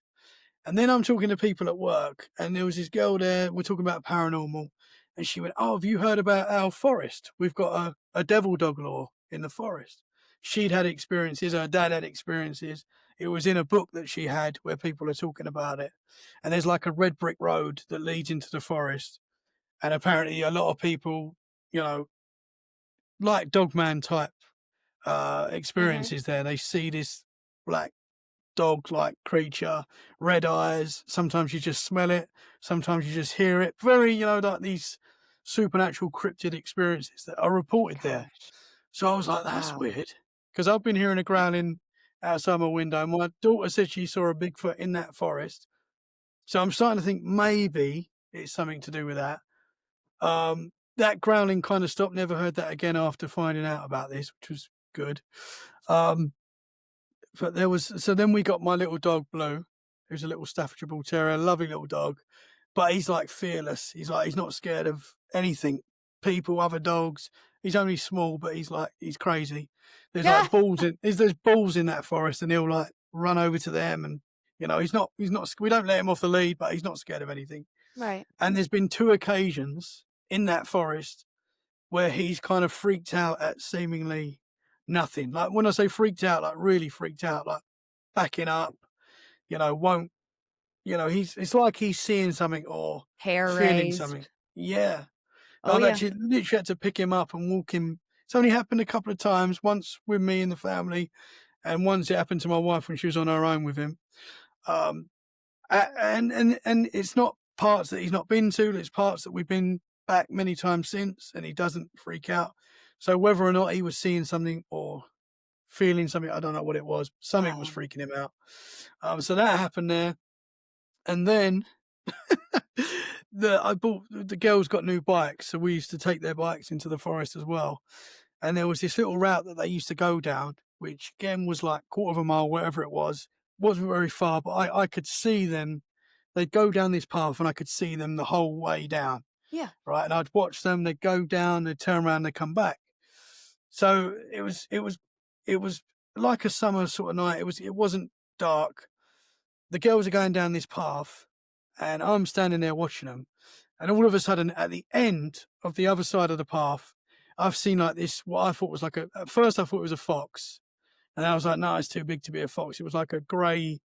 And then I'm talking to people at work, and there was this girl there. We're talking about paranormal, and she went, "Oh, have you heard about our forest? We've got a devil dog law in the forest." She'd had experiences. Her dad had experiences. It was in a book that she had where people are talking about it. And there's like a red brick road that leads into the forest. And apparently, a lot of people, you know, like Dogman type Mhm. experiences there. They see this black dog-like creature, red eyes. Sometimes you just smell it. Sometimes you just hear it. Very, like these supernatural cryptid experiences that are reported there. Gosh. So I was like, that's Wow. weird. Because I've been hearing a growling outside my window. My daughter said she saw a Bigfoot in that forest. So I'm starting to think maybe it's something to do with that. That growling kind of stopped. Never heard that again after finding out about this, which was good. Um, But so then we got my little dog Blue, who's a little Staffordshire Bull Terrier, lovely little dog, but he's like fearless. He's not scared of anything, people, other dogs. He's only small, but he's crazy. There's Yeah. like balls in there's balls in that forest, and he'll like run over to them, and he's not. We don't let him off the lead, but he's not scared of anything. Right. And there's been two occasions in that forest where he's kind of freaked out at seemingly nothing. Like when I say freaked out, like really freaked out, like backing up, won't, it's like he's seeing something or Hair feeling raised. something. Yeah. Oh, I've yeah. actually literally had to pick him up and walk him. It's only happened a couple of times, once with me and the family, and once it happened to my wife when she was on her own with him. Um, and it's not parts that he's not been to, it's parts that we've been back many times since, and he doesn't freak out. So whether or not he was seeing something or feeling something, I don't know what it was. Something was Wow. freaking him out. So that happened there, and then the girls got new bikes, so we used to take their bikes into the forest as well. And there was this little route that they used to go down, which again was like quarter of a mile, whatever it was. Wasn't very far, but I could see them. They'd go down this path, and I could see them the whole way down. Yeah. Right, and I'd watch them. They'd go down, they'd turn around, they'd come back. So it was like a summer sort of night. It wasn't dark. The girls are going down this path, and I'm standing there watching them. And all of a sudden, at the end of the other side of the path, I've seen like this, what I thought was like at first I thought it was a fox. And I was like, no, it's too big to be a fox. It was like a grey,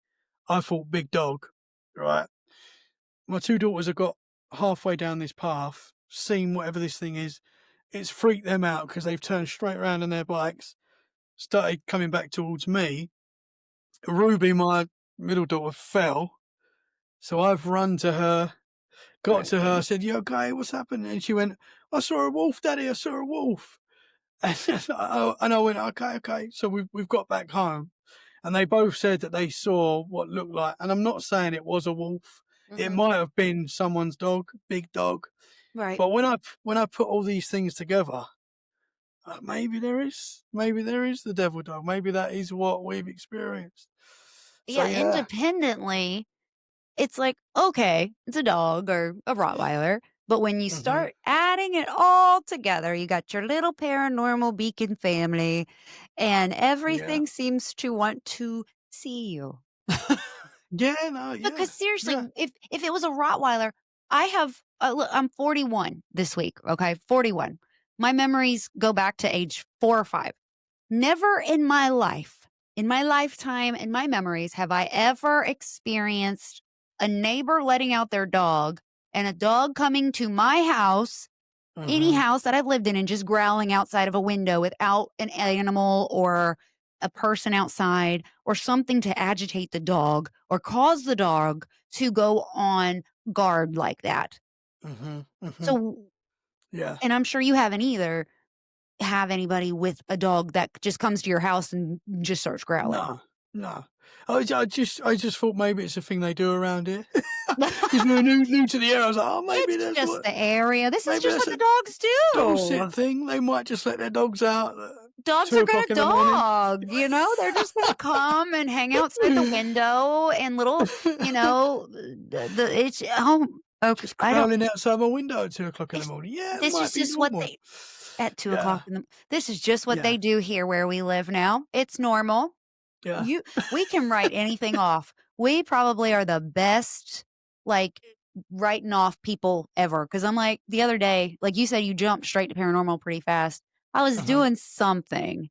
I thought big dog, right? My two daughters have got halfway down this path, seen whatever this thing is. It's freaked them out because they've turned straight around on their bikes, started coming back towards me. Ruby, my middle daughter, fell. So I've run to her, Oh, got to her, goodness. said, "You okay? What's happened?" And she went, I saw a wolf, Daddy, I saw a wolf. And I went, okay, okay. So we've got back home, and they both said that they saw what looked like. And I'm not saying it was a wolf. It Mhm. might have been someone's dog, big dog. Right. But when I put all these things together, maybe there is the devil dog. Maybe that is what we've experienced. So Yeah, yeah. independently, it's like, okay, it's a dog or a Rottweiler. But when you Hmm. start adding it all together, you got your little paranormal beacon family, and Yeah. everything seems to want to see you. Yeah. No. Yeah. Because seriously, Yeah. if it was a Rottweiler, I have look, I'm 41 this week, okay? 41. My memories go back to age 4 or 5. Never in my life, in my lifetime, in my memories, have I ever experienced a neighbor letting out their dog and a dog coming to my house, any Hmm. house that I've lived in, and just growling outside of a window without an animal or a person outside or something to agitate the dog or cause the dog to go on guard like that. Hmm. Hmm. So, Yeah. and I'm sure you haven't either have anybody with a dog that just comes to your house and just starts growling. No. No. I just thought maybe it's a thing they do around here because we were new to the area. I was like, oh, maybe It's that's just what. the area. This is Maybe just that's what a the dogs do. Dorset thing. They might just let their dogs out at Dogs two are o'clock gonna in the morning. dog, they're just gonna come and hang outside the window and little, it's okay, Just I don't growling outside my window at 2 o'clock in the it's morning. Yeah, it this might is be just what normal. they at 2 o'clock Yeah, in the this is just what yeah, they do here where we live now. It's normal. yeah. You we can write anything off. We probably are the best, like, writing off people ever. Because 'cause I'm like, the other day, like you said, you jumped straight to paranormal pretty fast. I was Uh-huh, doing something,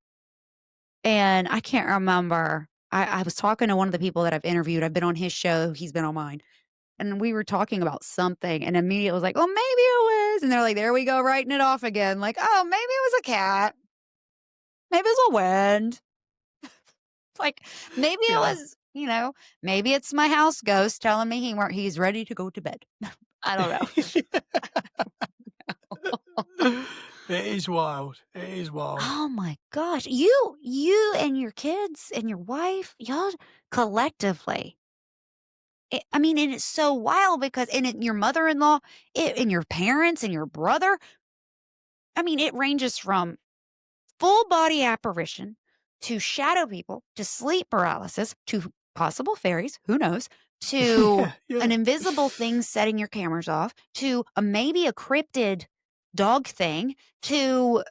and I can't remember. I was talking to one of the people that I've interviewed. I've been on his show, he's been on mine, and we were talking about something, and immediately was like, "Oh, maybe it was," and they're like, "There we go, writing it off again." Like, "Oh, maybe it was a cat. Maybe it was a wind." Like, maybe it yeah. was, maybe it's my house ghost telling me he's ready to go to bed. I don't know. It is wild. It is wild. Oh my gosh. You and your kids and your wife, y'all collectively. I mean, and it's so wild because your mother-in-law, and your parents and your brother. I mean, it ranges from full body apparition to shadow people to sleep paralysis to possible fairies, who knows, to Yeah, an yeah. invisible thing setting your cameras off to maybe a cryptid dog thing to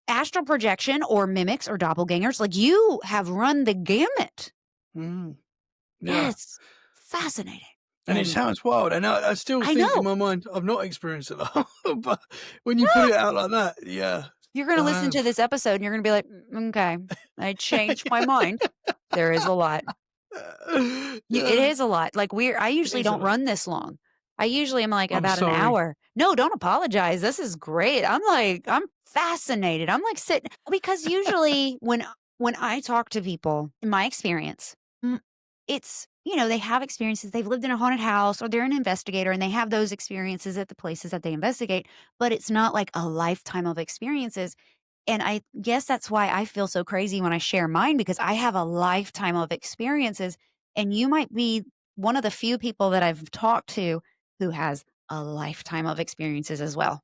astral projection or mimics or doppelgangers. Like you have run the gamut. Mm, yeah. Yes. Fascinating. And it And sounds wild, and I still I think in know my mind I've not experienced it though, but when you put it out like that, yeah, you're going to I listen to have. this episode and you're going to be like, okay, I changed my mind. There is a lot. It Yeah, is a lot. Like I it usually is a don't lot. run this long. I usually am like I'm about an sorry. hour. No, don't apologize. This is great. I'm fascinated. I'm like sitting because usually when I talk to people, in my experience, it's they have experiences. They've lived in a haunted house or they're an investigator and they have those experiences at the places that they investigate, but it's not like a lifetime of experiences. And I guess that's why I feel so crazy when I share mine because I have a lifetime of experiences. And you might be one of the few people that I've talked to who has a lifetime of experiences as well.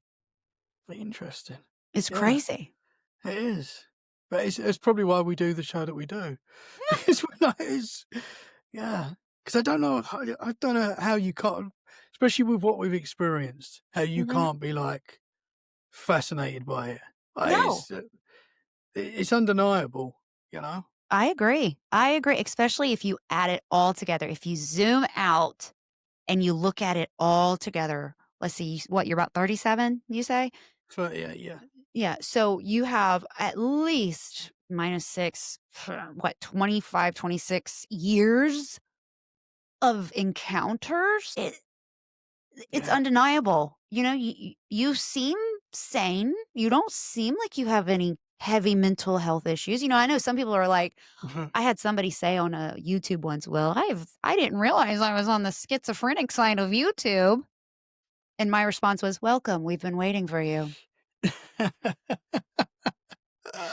Interesting. It's Yeah, crazy. it is. But it's probably why we do the show that we do. Because we're like, yeah. Because I don't know how you can't, especially with what we've experienced, how you Mhm. can't be like fascinated by it. Like, No, it's undeniable, you know. I agree. I agree, especially if you add it all together. If you zoom out and you look at it all together. Let's see, you're about 37, you say? So yeah, yeah. Yeah. So you have at least minus six, 25, 26 years of encounters. It's Yeah. undeniable. You seem sane. You don't seem like you have any heavy mental health issues. I know some people are like, Mhm. I had somebody say on a YouTube once, well, I didn't realize I was on the schizophrenic side of YouTube. And my response was, "Welcome, we've been waiting for you."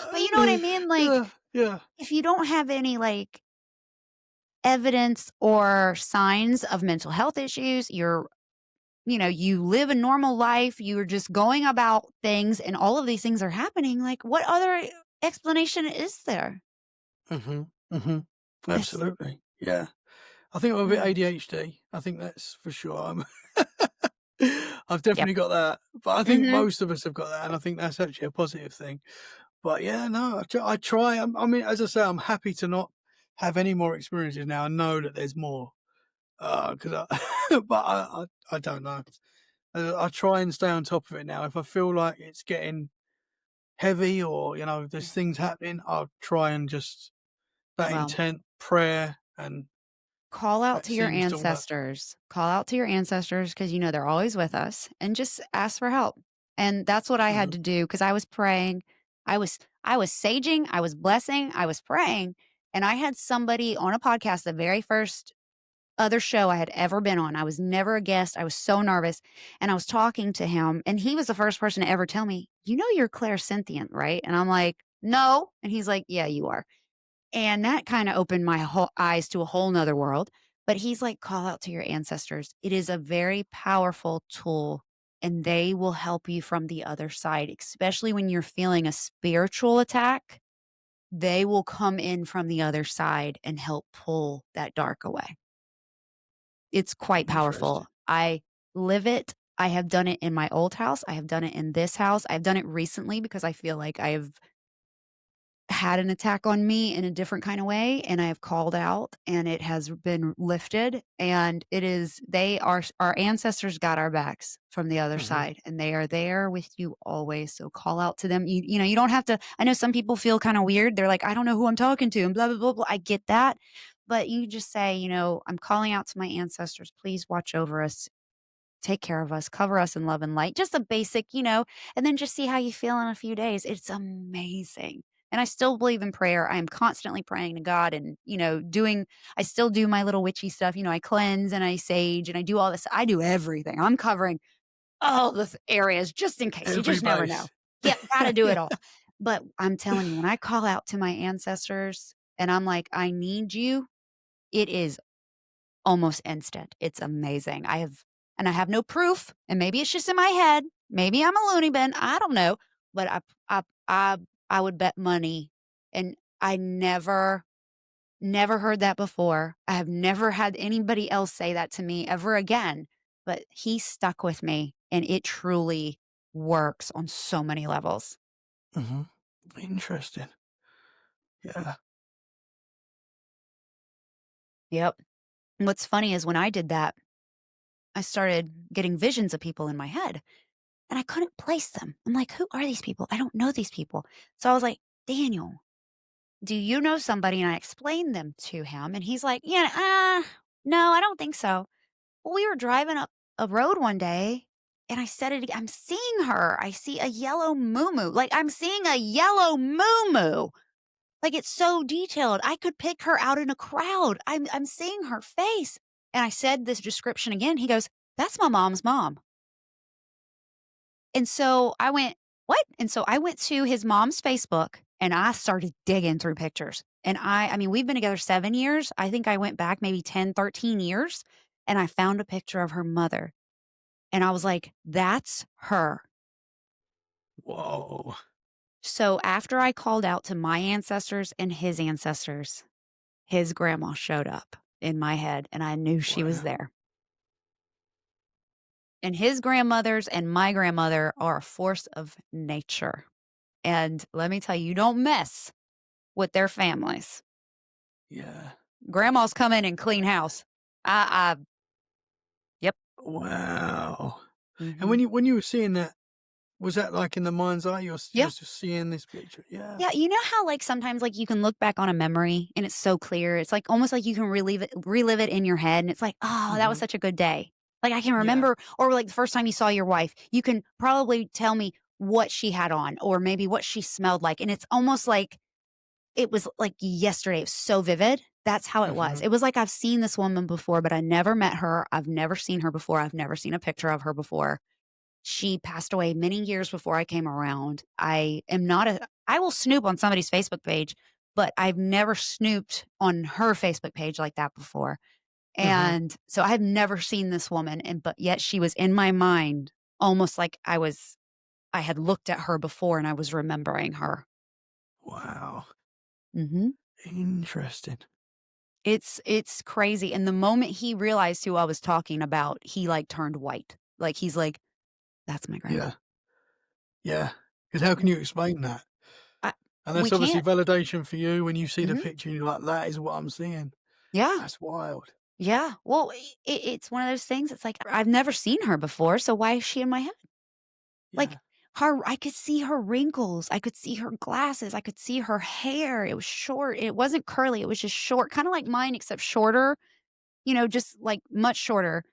But you know what I mean? Like, Yeah, yeah. if you don't have any, like, evidence or signs of mental health issues, you live a normal life, you're just going about things and all of these things are happening, like, what other explanation is there? Mhm, mhm. It's Absolutely, yeah. I think I'm a bit mm, ADHD. I think that's for sure. I've yep. definitely got that, but I think Mhm. most of us have got that, and I think that's actually a positive thing. But yeah, no, I try. I mean, as I say, I'm happy to not have any more experiences now. I know that there's more, because but I don't know. I try and stay on top of it now. If I feel like it's getting heavy or there's things happening, I'll try and just that Well, intent, prayer, and call out that to your seems to work. ancestors. Call out to your ancestors because they're always with us, and just ask for help. And that's what I had Mhm, to do because I was praying. I was saging, I was blessing, I was praying, and I had somebody on a podcast, the very first other show I had ever been on. I was never a guest. I was so nervous, and I was talking to him, and he was the first person to ever tell me, you're clairsentient, right?" And I'm like, "No." And he's like, "Yeah, you are." And that kinda opened my whole eyes to a whole 'nother world, but he's like, "Call out to your ancestors. It is a very powerful tool, and they will help you from the other side, especially when you're feeling a spiritual attack. They will come in from the other side and help pull that dark away." It's quite interesting. powerful. I live it. I have done it in my old house. I have done it in this house. I've done it recently because I feel like I have had an attack on me in a different kind of way, and I have called out and it has been lifted, and it is they are our ancestors got our backs from the other Mhm, side, and they are there with you always. So call out to them. You don't have to. I know some people feel kind of weird. They're like, I don't know who I'm talking to and blah blah blah blah. I get that. But you just say, I'm calling out to my ancestors. Please watch over us, take care of us, cover us in love and light. Just a basic, and then just see how you feel in a few days. It's amazing. And I still believe in prayer. I am constantly praying to God and, I still do my little witchy stuff. I cleanse and I sage and I do all this. I do everything. I'm covering all the areas just in case. You every just never know. base. Yep. Got to do Yeah. it all. But I'm telling you, when I call out to my ancestors and I'm like, I need you, it is almost instant. It's amazing. I have no proof, and maybe it's just in my head. Maybe I'm a loony bin. I don't know, but I would bet money, and I never heard that before. I have never had anybody else say that to me ever again. But he stuck with me, and it truly works on so many levels. Mhm. Interesting. Yeah. Yep. And what's funny is when I did that, I started getting visions of people in my head. And I couldn't place them. I'm like, "Who are these people? I don't know these people." So I was like, "Daniel, do you know somebody?" And I explained them to him, and he's like, "Yeah, no, I don't think so." Well, we were driving up a road one day, and I said it ag I'm seeing her. I see a yellow moo like, I'm seeing a yellow moo Like, it's so detailed. I could pick her out in a crowd. I'm seeing her face. And I said this description again. He goes, "That's my mom's mom." And so I went, "What?" And so I went to his mom's Facebook and I started digging through pictures. And I mean, we've been together 7 years. I think I went back maybe 10, 13 years and I found a picture of her mother. And I was like, "That's her." Whoa. So after I called out to my ancestors and his ancestors, his grandma showed up in my head and I knew she was Wow. there. And his grandmothers and my grandmother are a force of nature. And let me tell you, you don't mess with their families. Yeah. Grandmas come in and clean house. Yep. Wow. And Mhm. when you were seeing that, was that like in the mind's eye? You're Yeah. just seeing this picture? Yeah. Yeah. You know how like sometimes like you can look back on a memory and it's so clear. It's like almost like you can relive it in your head. And it's like, oh, that was Mhm. such a good day. Like I can Yeah. remember, or like the first time you saw your wife, you can probably tell me what she had on or maybe what she smelled like. And it's almost like it was like yesterday. It was so vivid. That's how it was. Mhm. It was like I've seen this woman before, but I never met her. I've never seen her before. I've never seen a picture of her before. She passed away many years before I came around. I will snoop on somebody's Facebook page, but I've never snooped on her Facebook page like that before. Mhm. And so I've never seen this woman, but yet she was in my mind almost like I had looked at her before and I was remembering her. Wow. Mhm. Interesting. It's crazy, and the moment he realized who I was talking about, he, like, turned white. Like, he's like, "That's my grandma." Yeah. Yeah. Because how can Mm. you explain that? I And we that's obviously can't. validation for you when you see the Mhm. picture and you're like, "That is what I'm seeing." Yeah. That's wild. Yeah. Well, it's one of those things, it's like, I've never seen her before, so why is she in my head? Like, Yeah. I could see her wrinkles, I could see her glasses, I could see her hair, it was short, it wasn't curly, it was just short, kinda like mine, except shorter, just, like, much shorter.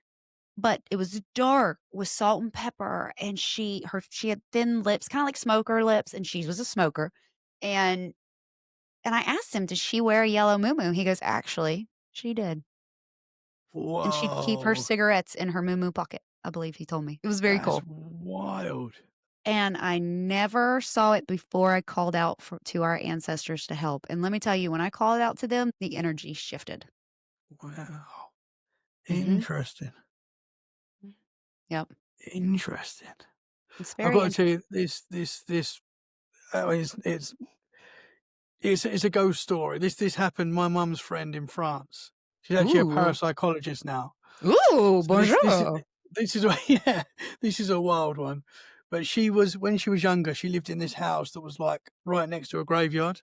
But it was dark with salt and pepper, and she had thin lips, kinda like smoker lips, and she was a smoker, and and I asked him, "Does she wear a yellow muumuu?" He goes, "Actually, she did." And she'd keep her Whoa. cigarettes in her muumuu pocket, I believe he told me. It was very That's cool. wild. And I never saw it before I called out to our ancestors to help, and let me tell you, when I called out to them, the energy shifted. Wow. Mhm. Interesting. Yep. Interesting. It's I've very got to tell you interesting. this, it's a ghost story. This happened my mum's friend in France. She's actually a Ooh. parapsychologist now. Ooh, So bonjour. this is a yeah, this is a wild one. But she was when she was younger, she lived in this house that was, like, right next to a graveyard,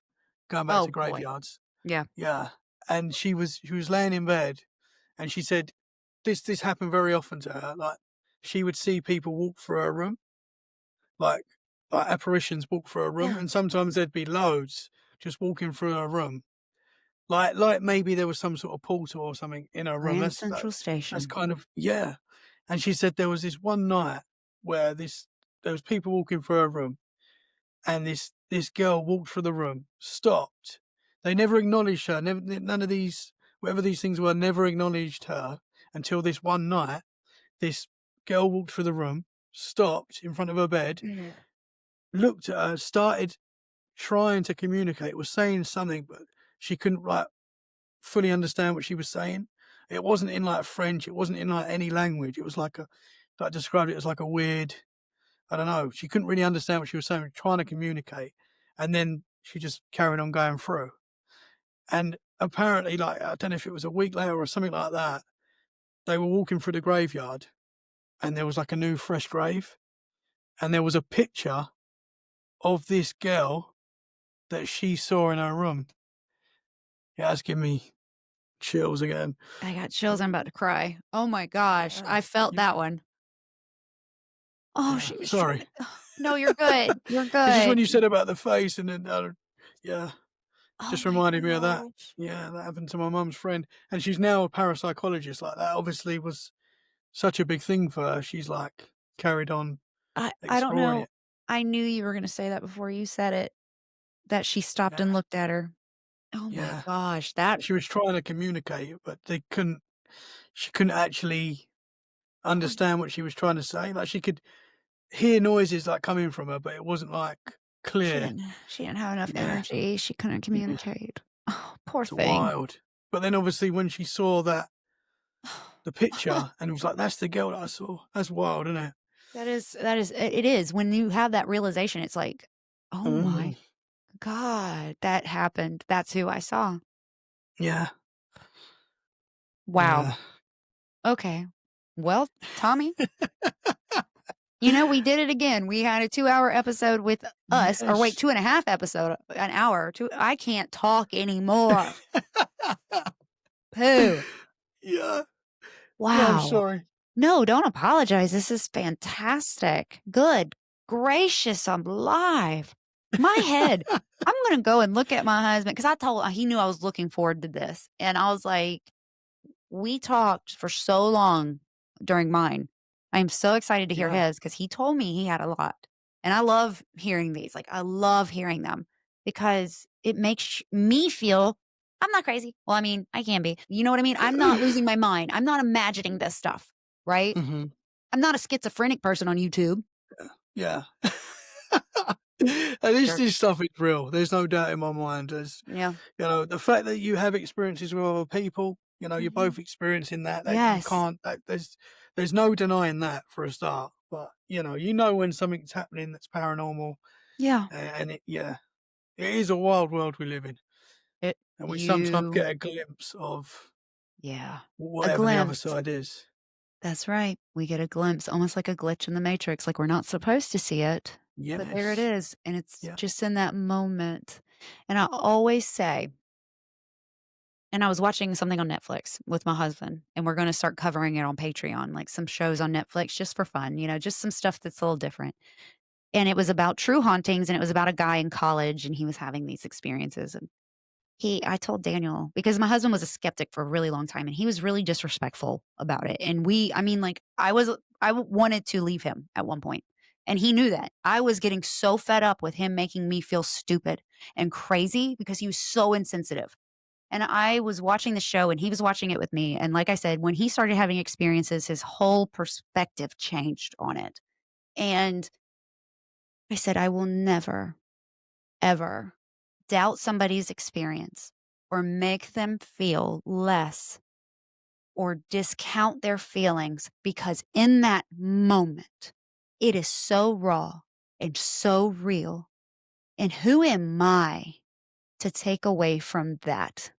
going back to Oh, boy. graveyards. Yeah. Yeah, and she was laying in bed, and she said this happened very often to her, like, she would see people walk through her room, like apparitions walk through her room, Yeah. and sometimes there'd be loads just walking through her room. Like maybe there was some sort of portal or something in her room. Grand Central That's Station. kind of yeah. And she said there was this one night where there was people walking through her room, and this girl walked through the room, stopped. They never acknowledged her. Never, none of these whatever these things were never acknowledged her until this one night. This girl walked through the room, stopped in front of her bed, Mm. looked at her, started trying to communicate, was saying something, but she couldn't fully understand what she was saying. It wasn't in like French, it wasn't in like any language. It was like described it as like a weird, I don't know. She couldn't really understand what she was saying, trying to communicate. And then she just carried on going through. And apparently, like, I don't know if it was a week later or something like that, they were walking through the graveyard and there was like a new fresh grave. And there was a picture of this girl that she saw in her room. Yeah, that's giving me chills again. I got Uh, chills, I'm about to cry. Oh my gosh, Yeah. I felt You, that one. Oh, yeah. she was trying Sorry. to no, you're good, you're It's just when good. you said about the face and then, yeah, Oh just my reminded me of that. gosh. Yeah, that happened to my mum's friend, and she's now a parapsychologist. Like that, obviously, was such a big thing for her. She's like carried on I don't exploring know. it. I knew you were gonna say that before you said it, that she stopped Yeah, and looked at her. Oh my yeah. gosh, that She was trying to communicate, but they couldn't. She couldn't actually understand what she was trying to say. Like she could hear noises like coming from her, but it wasn't like she clear. didn't she didn't have enough Yeah, energy, she couldn't yeah. communicate. Oh, poor It's thing. wild. But then obviously when she saw the picture and it was like, "That's the girl that I saw." That's wild, isn't it? It is. When you have that realization, it's like, "Oh Mm, my god, that happened. That's who I saw." yeah, Wow. yeah. Okay. Well, Tommy, we did it again. We had a 2-hour episode with us, or wait, Yes. 2.5 episode, an hour. I can't talk anymore. Pooh. Yeah. Yeah, I'm Wow. sorry. No, don't apologize. This is fantastic. Good gracious alive. My head. I'm gonna go and look at my husband because he knew I was looking forward to this. And I was like, we talked for so long during mine. I'm so excited to hear Yeah, his because he told me he had a lot. And I love hearing these. Like I love hearing them because it makes me feel I'm not crazy. Well, I mean, I can be. You know what I mean? I'm not losing my mind. I'm not imagining this stuff, right? Mhm. I'm not a schizophrenic person on YouTube. Yeah. And Jerk. this stuff is real. There's no doubt in my mind. There's, Yeah. the fact that you have experiences with other people, you're Mhm. both experiencing that you Yes. can't, there's no denying that for a start. But, when something's happening that's paranormal, Yeah. and it is a wild world we live in. It And we sometimes you get a glimpse of yeah. A whatever the other glimpse. side is. That's right. We get a glimpse, almost like a glitch in the matrix, like we're not supposed to see it, but there it Yes. is, and it's Yeah. just in that moment. And I always say and I was watching something on Netflix with my husband, and we're gonna start covering it on Patreon, like some shows on Netflix just for fun, just some stuff that's a little different. And it was about true hauntings, and it was about a guy in college, and he was having these experiences, and I told Daniel because my husband was a skeptic for a really long time, and he was really disrespectful about it, and I mean, like, wanted to leave him at one point, and he knew that. I was getting so fed up with him making me feel stupid and crazy because he was so insensitive. And I was watching the show and he was watching it with me. And like I said, when he started having experiences, his whole perspective changed on it. And I said, I will never, ever doubt somebody's experience or make them feel less or discount their feelings because in that moment, it is so raw and so real. And who am I to take away from that?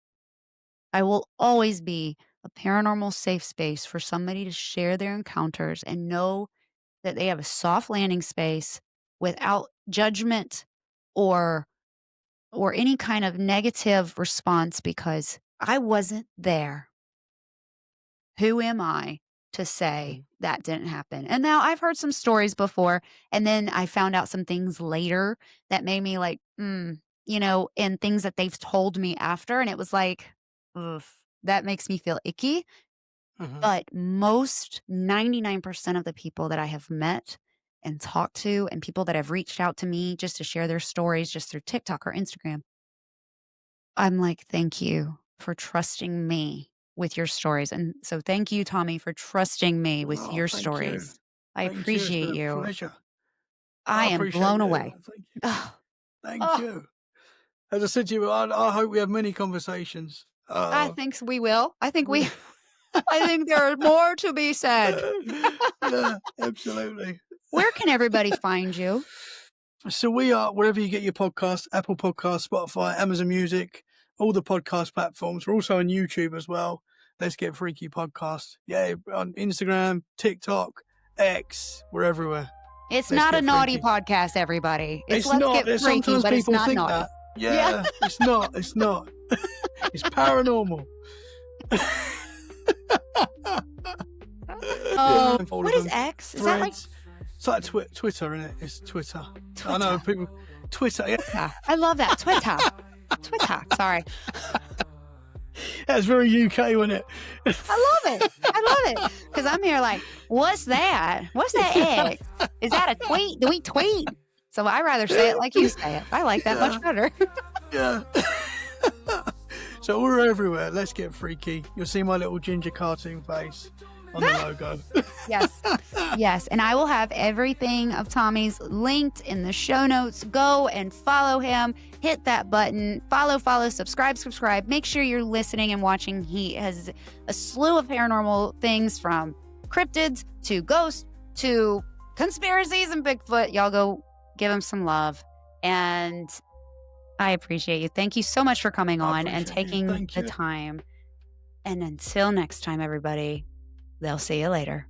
I will always be a paranormal safe space for somebody to share their encounters and know that they have a soft landing space without judgment or any kind of negative response because I wasn't there. Who am I to say Mhm. that didn't happen? And now I've heard some stories before, and then I found out some things later that made me like, and things that they've told me after. And it was like, ugh, that makes me feel icky. Mhm. But most 99% of the people that I have met and talked to, and people that have reached out to me just to share their stories just through TikTok or Instagram, I'm like, thank you for trusting me with your stories. And so thank you, Tommy, for trusting me with Oh, your thank you. stories. I Thank you. It's been appreciate a you. pleasure. I I am appreciate blown you. away. Thank you. Oh, Thank oh, you. As I said to you, I hope we have many conversations. I think we will. I think there are more to be said. Yeah, absolutely. Where can everybody find you? So we are wherever you get your podcasts, Apple Podcasts, Spotify, Amazon Music, all the podcast platforms. We're also on YouTube as well. Let's Get Freaky Podcast. Yeah, on Instagram, TikTok, X, we're everywhere. It's Let's not a Get naughty Freaky. podcast, everybody. It's It's Let's not. Get Freaky, Sometimes but it's people not think naughty. that. Yeah. Yeah, it's not. It's not. It's paranormal. Oh, Yeah, all what of is them. X? Is that like Threads. It's like Twitter, isn't it? It's Twitter. I know Twitter? people. Twitter. Yeah, Twitter. I love that. Twitter. Twitter. Sorry. that's very UK, wasn't it? I love it. I love it. Because I'm here like, what's that? What's that X? Is that a tweet? Do we tweet? So I rather say it like you say it. I like that Yeah. much better. Yeah. So we're everywhere. Let's Get Freaky. You'll see my little ginger cartoon face on the logo. Yes. Yes. And I will have everything of Tommy's linked in the show notes. Go and follow him. Hit that button. Follow, subscribe. Make sure you're listening and watching. He has a slew of paranormal things from cryptids to ghosts to conspiracies and Bigfoot. Y'all go give him some love. And I appreciate you. Thank you so much for coming I on and appreciate you. taking Thank the you. time. And until next time, everybody, they'll see you later.